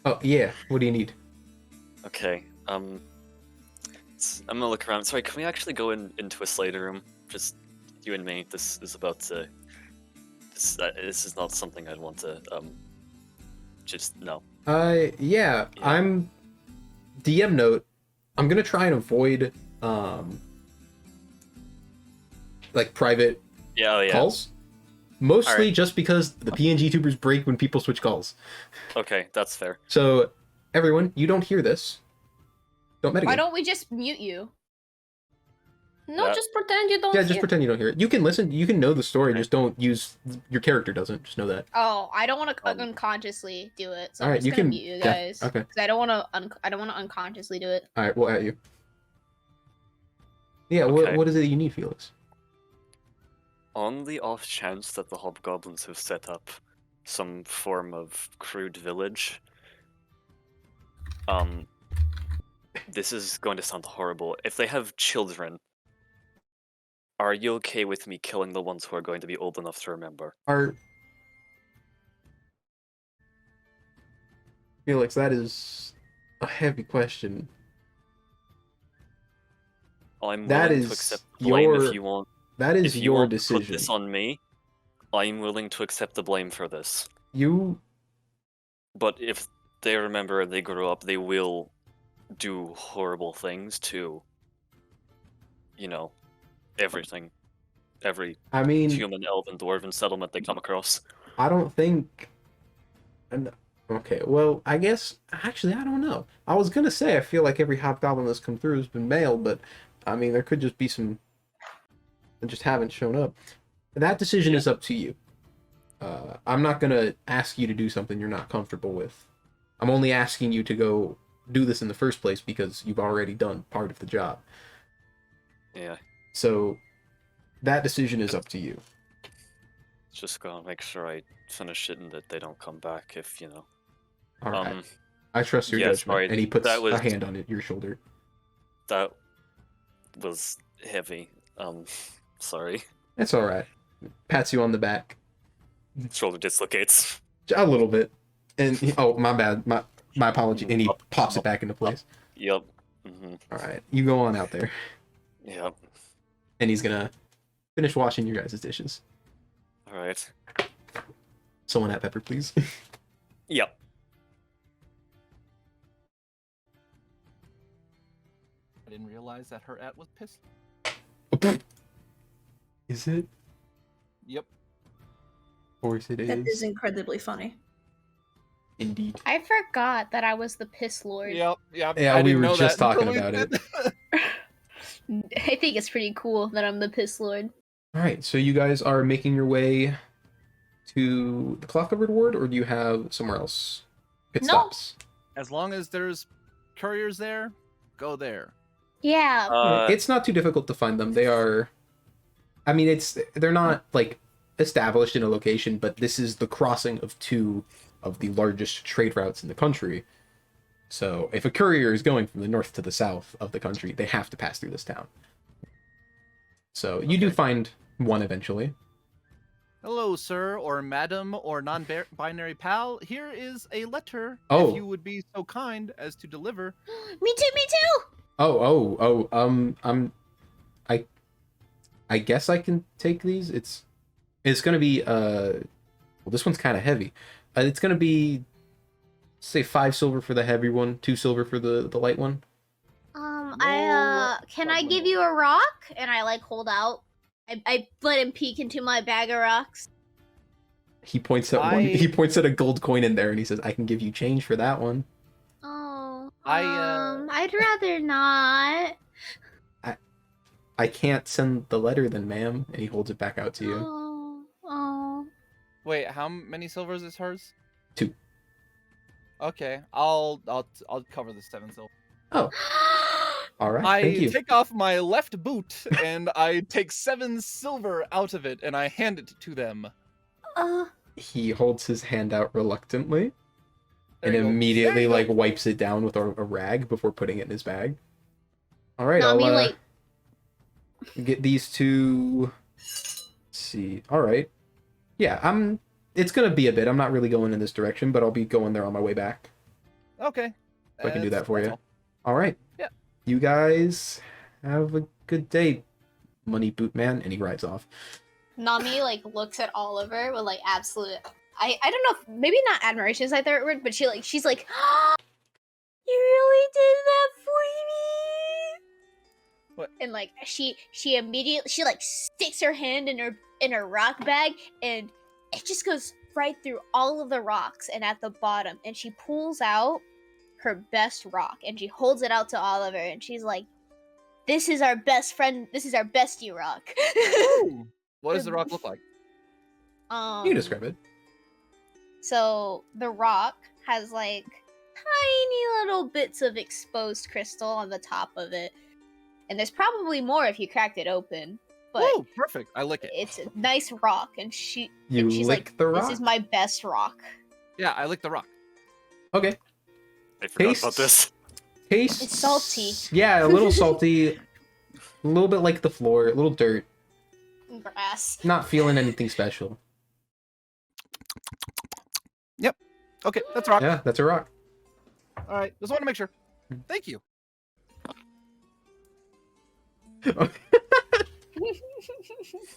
Oh yeah. What do you need? Okay. I'm gonna look around. Sorry, can we actually go into a Slater room? Just you and me. This is about to. This is not something I'd want to. Just no. Yeah. Yeah. I'm. DM note. I'm gonna try and avoid like private Yeah. Oh yeah. calls. Mostly Alright. just because the PNG tubers break when people switch calls. Okay, that's fair. So everyone, you don't hear this. Don't Why metagame. don't we just mute you? No, Yeah. just pretend you don't. Yeah, just hear. pretend you don't hear it. You can listen. You can know the story. Okay. Just don't use your character. Doesn't just know that. Oh, I don't want to Um, unconsciously do it, so All I'm right, just you gonna can. mute you yeah, guys. okay. 'Cause I don't want to. I don't want to unconsciously do it. All right. We'll at you. Yeah. Okay. What is it you need, Felix? On the off chance that the hobgoblins have set up some form of crude village, this is going to sound horrible. If they have children, are you okay with me killing the ones who are going to be old enough to remember? Felix, that is a heavy question. I'm That willing is to accept blame your- if you want. That is If you your want to decision. put this on me, I'm willing to accept the blame for this. You. But if they remember and they grow up, they will do horrible things to, you know, everything. Every I mean, human, elven, dwarven settlement they come across. I don't think. Okay, well, I guess actually I don't know. I was gonna say I feel like every hobgoblin that's come through has been male, but I mean there could just be some that just haven't shown up. That decision is up to you. I'm not gonna ask you to do something you're not comfortable with. I'm only asking you to go do this in the first place because you've already done part of the job. Yeah, So that decision is up to you. just gotta make sure I finish it and that they don't come back if, you know. All right. Um, I trust your yeah, judgment. sorry, And he puts that was- a hand on your shoulder. that was heavy. Sorry. That's all right. Pats you on the back. Shoulder dislocates. A little bit. And oh, my bad. My apology. And he pops it back into place. Yep. Mm-hmm. All right. You go on out there. Yep. And he's going to finish washing your guys' dishes. Alright. Someone at Pepper, please. Yep. I didn't realize that her at was pissed. Is it? Yep. Of course it is. That is incredibly funny. Indeed. I forgot that I was the piss lord. Yep. Yeah, I we didn't were know just that until talking we about it. did- I think it's pretty cool that I'm the piss lord. All right, so you guys are making your way to the cloth-covered ward, or do you have somewhere else? Pit No. stops. As long as there's couriers there, go there. Yeah. It's not too difficult to find them. They are, I mean, they're not like established in a location, but this is the crossing of two of the largest trade routes in the country. So if a courier is going from the north to the south of the country, they have to pass through this town. So you do find one eventually. Hello, sir, or madam, or non-binary pal. Here is a letter. Oh. If you would be so kind as to deliver. Me too. I guess I can take these. It's gonna be well, this one's kind of heavy. It's gonna be, say, 5 silver for the heavy one, 2 silver for the light one. Can I give you a rock? And I like hold out. I let him peek into my bag of rocks. He points at one. He points at a gold coin in there, and he says, "I can give you change for that one." Oh, I I'd rather not. I can't send the letter then, ma'am. And he holds it back out to you. Oh. Wait, how many silvers is hers? 2. Okay, I'll cover the 7 silver. Oh, all right. Thank I you. take off my left boot and I take 7 silver out of it and I hand it to them. He holds his hand out reluctantly, There and you go. immediately There you like go. wipes it down with a rag before putting it in his bag. All right, Nami, I'll get these two. Let's see. All right. Yeah, it's gonna be a bit. I'm not really going in this direction, but I'll be going there on my way back. Okay. I can do that for That's you. all. All right. Yeah. You guys have a good day, money boot man, and he rides off. Nami like looks at Oliver with like absolute. I don't know. If, maybe not admiration is like the right word, but she's like, you really did that for me. What? And like she immediately like sticks her hand in her rock bag and it just goes right through all of the rocks and at the bottom and she pulls out her best rock and she holds it out to Oliver and she's like, this is our best friend. This is our bestie rock. Ooh. What does the rock look like? You can describe it. So the rock has like tiny little bits of exposed crystal on the top of it. And there's probably more if you cracked it open. But Oh, perfect. I lick it. it's a nice rock and You she's lick like, the rock. this is my best rock. Yeah, I lick the rock. Okay. I forgot Tastes- about this. Tastes. It's salty. Yeah, a little salty. A little bit like the floor. A little dirt. Grass. Not feeling anything special. Okay, that's a rock. Yeah, that's a rock. All right, just want to make sure. Thank you.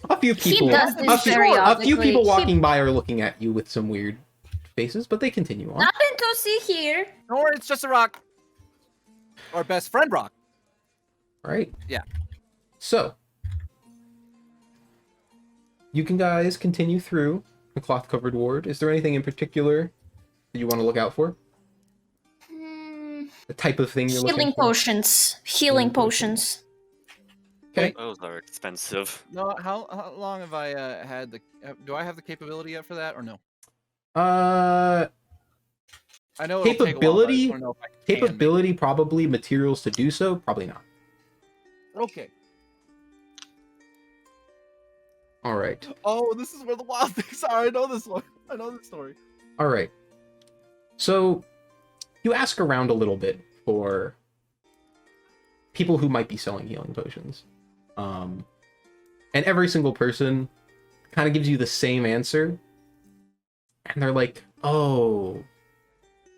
A few people. does this a few periodically. people walking by are looking at you with some weird faces, but they continue on. Nothing to see here. Don't worry, it's just a rock. Our best friend rock. Right. Yeah. So, you can guys continue through the cloth-covered ward. Is there anything in particular that you want to look out for? The type of thing you're Healing looking for? potions. Healing potions. Okay. Those are expensive. No, how long have I had the? Do I have the capability yet for that or no? I know it'll take a while, but I just Capability? wanna know if I can make Capability, probably. Materials to do so, probably not. it. Okay. All right. Oh, this is where the wild things are. I know this one. I know this story. All right. So, you ask around a little bit for people who might be selling healing potions. And every single person kind of gives you the same answer. And they're like, oh,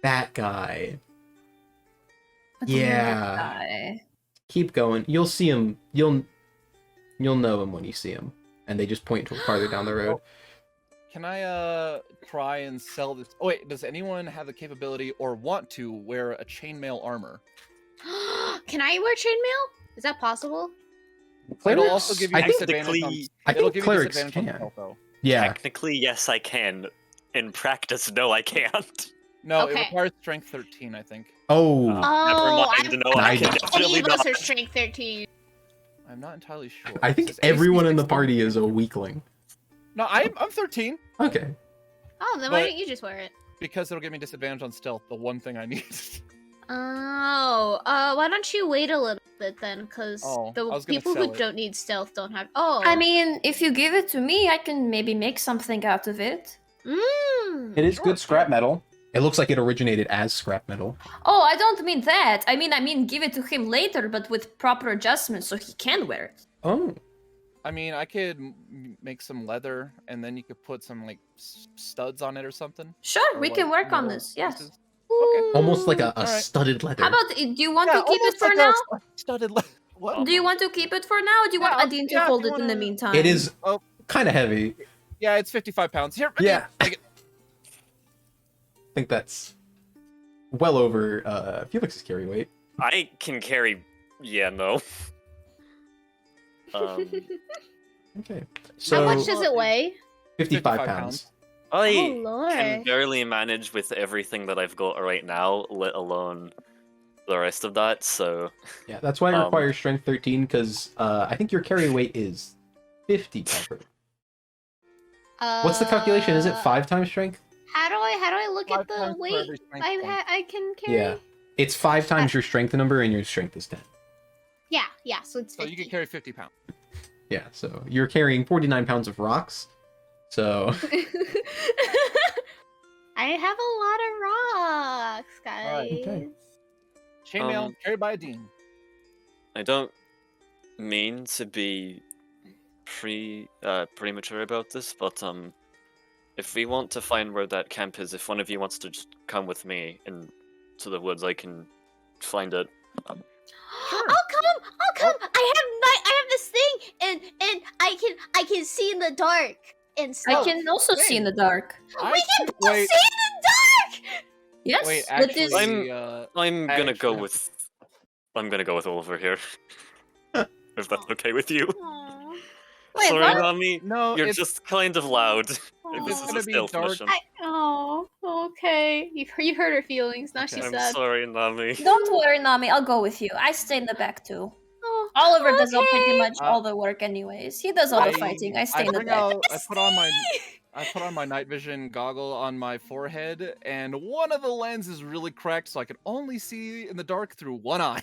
that guy. Yeah. Guy. Keep going. You'll see him. You'll know him when you see him. And they just point to farther down the road. Can I try and sell this? Oh wait, does anyone have the capability or want to wear a chainmail armor? Can I wear chainmail? Is that possible? It'll also give you I think disadvantage on. technically- I It'll think give you clerics disadvantage on can. stealth, though. Yeah. Technically, yes, I can. In practice, no, I can't. No, Okay. it requires strength 13, I think. Oh, Never Oh, mind. No, I I can don't- any definitely of us not. are strength 13. I'm not entirely sure. I It think says everyone AC in the 16. party is a weakling. No, I'm 13 Okay. Oh, then why But- don't you just wear it? because it'll give me disadvantage on stealth. The one thing I need. Oh, why don't you wait a little bit then? Because Oh, the I was gonna people sell who it. don't need stealth don't have. Oh, I mean, if you give it to me, I can maybe make something out of it. It is good scrap metal. It looks like it originated as scrap metal. Oh, I don't mean that. I mean, give it to him later, but with proper adjustments so he can wear it. Oh. I mean, I could make some leather, and then you could put some like studs on it or something. Sure, Or, we like, can work on metal this. Yes. pieces. Almost like a Alright. studded leather. How about? Do you want Yeah, to keep it almost for like now? a studded leather. What? Do you want to keep it for now? Or do you want Yeah, Adine to yeah, if hold you it in the wanna- meantime? It is Oh. kind of heavy. Yeah, it's 55 pounds. Here. Yeah. take it. I think that's well over Felix's carry weight. I can carry. Yeah, no. Okay. So how much does it weigh? 55 55 pounds. I Oh lord. can barely manage with everything that I've got right now, let alone the rest of that. So Yeah, that's why it requires strength 13, because I think your carry weight is 50 pepper. What's the calculation? Is it 5 times strength? How do I look 5 at the times for weight every strength point. I can carry? Yeah. It's 5 times your strength number, and your strength is 10. Yeah, so it's 50. So you can carry 50 pounds. Yeah, so you're carrying 49 pounds of rocks. So I have a lot of rocks, guys. Alright, okay. Chainmail carried by a dean. I don't mean to be premature about this, but if we want to find where that camp is, if one of you wants to just come with me to the woods, I can find it. I'll come. I have this thing, and I can see in the dark and stuff. I can also see in the dark. We can both wait, see in the dark. Yes, wait, but actually, this. I'm gonna go actually- with. I'm gonna go with Oliver here. If that's okay with you. Aw. Wait, Sorry, what? Nami. no, You're it's just kind of loud. Aw. If this It's is gonna a be stealth dark. mission. Oh, okay. You hurt her feelings. Now Okay. she's I'm sad. sorry, Nami. Don't worry, Nami. I'll go with you. I stay in the back too. Oh, Oliver does all pretty okay. much all the work, anyways. He does all the fighting. I stay in the bring back. out- I put on my night vision goggle on my forehead, and one of the lenses is really cracked, so I can only see in the dark through one eye.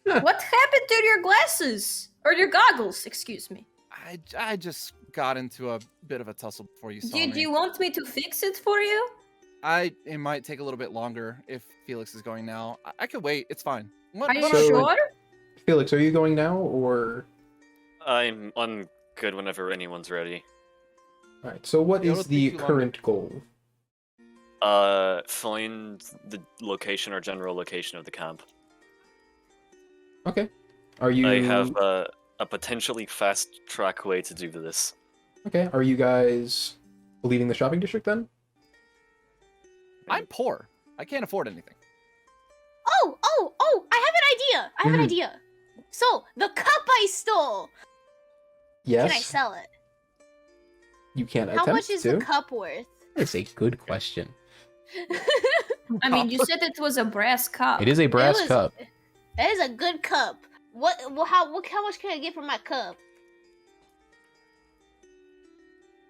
What happened to your glasses or your goggles? Excuse me. I just got into a bit of a tussle before you saw Do me. you want me to fix it for you? It might take a little bit longer if Felix is going now. I could wait. It's fine. Are you So- sure? Felix, are you going now, or? I'm good whenever anyone's ready. Alright, so what Yeah, is it'll the take you current goal? Find the location or general location of the camp. Okay. Are you... I have a potentially fast track way to do this. Okay, are you guys leaving the shopping district then? I'm poor. I can't afford anything. Oh! I have an idea. I have an Mhm. idea. So the cup I stole. Yes. Can I sell it? You can't How attempt much is to. the cup worth? That's a good question. I mean, you said it was a brass cup. It is a brass was- cup. That is a good cup. How much can I get for my cup?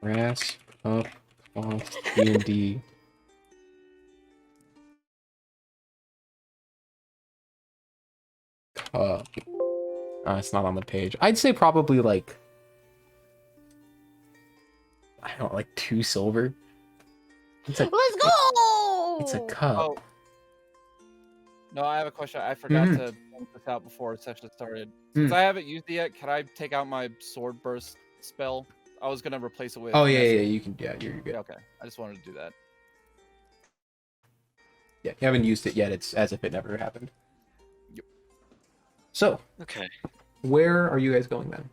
Brass cup cost D&D. Cup. It's not on the page. I'd say probably like, I don't know, like 2 silver. It's a Let's go! it's a cup. Oh. No, I have a question. I forgot Mhm. to point this out before session started. Since I haven't used it yet, can I take out my sword burst spell? I was gonna replace it with. Oh yeah, Nessie. yeah, you can. Yeah, you're good. Yeah, okay. I just wanted to do that. Yeah, you haven't used it yet. It's as if it never happened. Yep. So, Okay. where are you guys going then?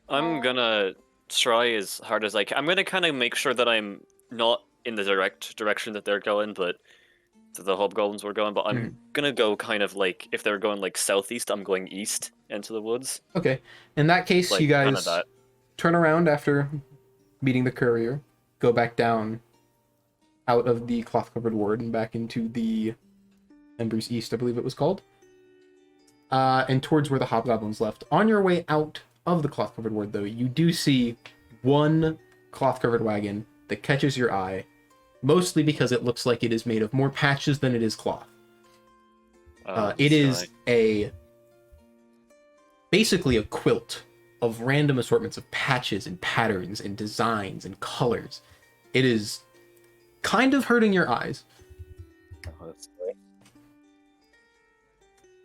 I'm gonna try as hard as I can. I'm gonna kind of make sure that I'm not in the direct direction that they're going, but that the hobgoblins were going. But I'm gonna go kind of like, if they're going like southeast, I'm going east into the woods. Okay. In that case, Like you none of guys that. turn around after meeting the courier, go back down out of the cloth-covered ward and back into the Embers East, I believe it was called. And towards where the hobgoblins left. On your way out of the cloth-covered ward, though, you do see one cloth-covered wagon that catches your eye, mostly because it looks like it is made of more patches than it is cloth. It is basically a quilt of random assortments of patches and patterns and designs and colors. It is kind of hurting your eyes.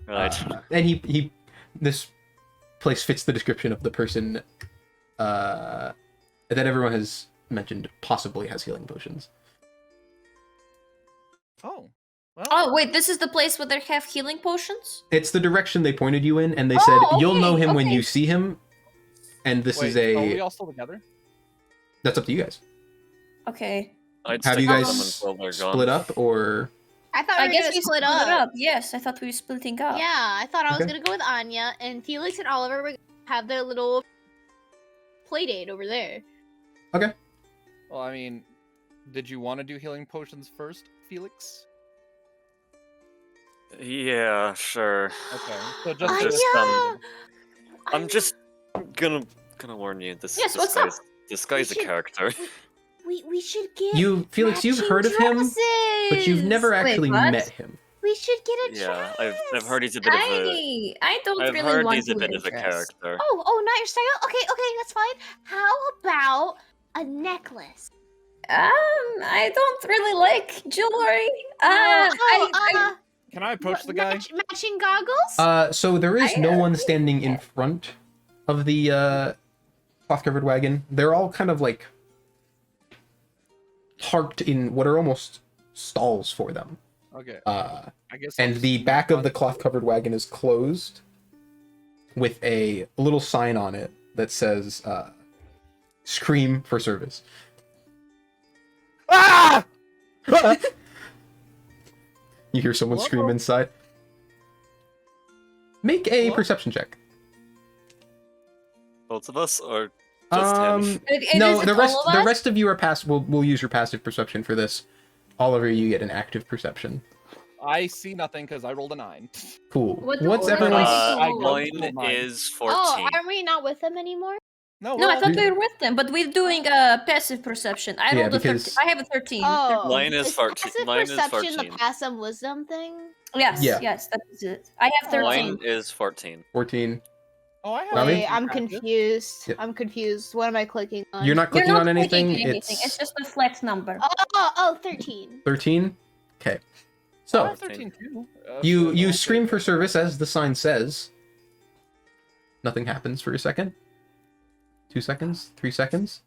Right. And this place fits the description of the person that everyone has mentioned possibly has healing potions. Oh. Well, Oh wait, this is the place where they have healing potions? It's the direction they pointed you in, and they said, you'll know him when okay. you see him. And this is Are we a... all still together? That's up to you guys. Okay. I'd Have stick you with guys them until they're gone. split up, or... I thought I we were guess gonna we split split up. Yes, I thought we were splitting up. Yeah, I thought I was Okay. gonna go with Anya, and Felix and Oliver were gonna have their little play date over there. Well, I mean, did you want to do healing potions first, Felix? Yeah, sure. Okay. So just, Anya! I'm just gonna warn you. Yes, what's up? This guy's a should- character. We should get Felix, you've matching heard of him, but you've dresses! never Wait, actually what? met him. We should get a Yeah, dress. I've heard he's a bit of a. I don't I've really heard want he's a to bit wear of a dress. character. Oh, not your style. Okay, that's fine. How about a necklace? I don't really like jewelry. can I approach the guy? Matching goggles? So there is I, no one standing in front of the cloth-covered wagon. They're all kind of like parked in what are almost stalls for them. Okay. Uh, I guess. and the back of the cloth-covered wagon is closed with a little sign on it that says "Scream for service." Ah! You hear someone Hello? scream inside. Make a Hello? perception check. Both of us, or just him? No, Is the it rest all of the us? rest of you are passive. We'll use your passive perception for this. Oliver, you get an active perception. I see nothing because I rolled a 9. Cool. What- What's what- everyone's? I Mine rolled mine. is 14. Oh, aren't we not with them anymore? No, No, we're I all- thought we were with them, but we're doing a passive perception. I Yeah, rolled a 13. because- I have a 13. Oh, Mine is 14. passive Mine is perception 14. the passive wisdom thing? Yes, Yeah. yes, that is it. I have 13. Mine is 14. 14. Oh, I have. Rami? Wait, I'm passive. confused. Yep. I'm confused. What am I clicking on? You're not You're clicking not on anything. clicking anything. It's just a flat number. Oh, 13. 13. Okay. I So have 13 too. you scream for service as the sign says. Nothing happens for a second. 2 seconds. 3 seconds.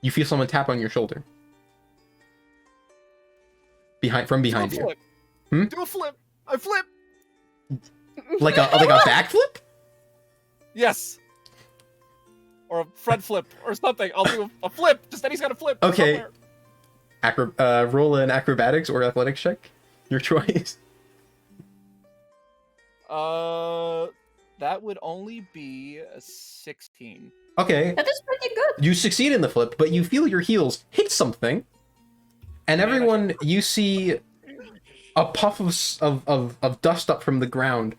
You feel someone tap on your shoulder. From behind Do a you. flip. Hmm? Do a flip. I flip. Like a backflip? Yes. Or a front flip or something. I'll do a flip. Just Eddie's got a flip. Okay. somewhere. Roll an acrobatics or athletics check. Your choice. That would only be a 16. Okay. That is pretty good. You succeed in the flip, but you feel your heels hit something, and everyone, you see a puff of dust up from the ground,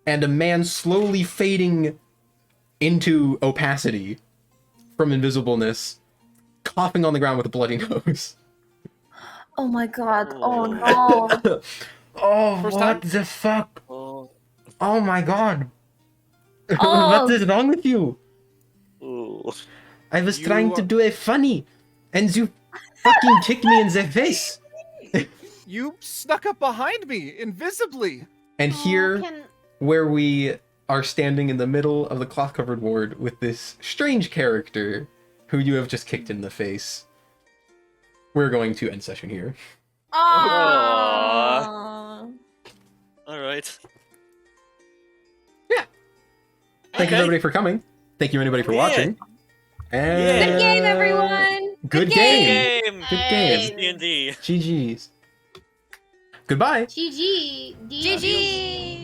and a man slowly fading into opacity from invisibleness, coughing on the ground with a bloody nose. Oh my god. Oh no. Oh, First what time? the fuck? Oh. Oh my god. Oh. What is wrong with you? Ooh. I was You- trying to do a funny, and you fucking kicked me in the face. You snuck up behind me invisibly. And here, Can... where we are standing in the middle of the cloth-covered ward with this strange character who you have just kicked in the face, we're going to end session here. Aww. All right. Thank you, Okay. everybody, for coming. Thank you, everybody, for Yeah. watching. And Good game, everyone. Good game. Game. Good game. D&D. GG's. Goodbye. GG. GG.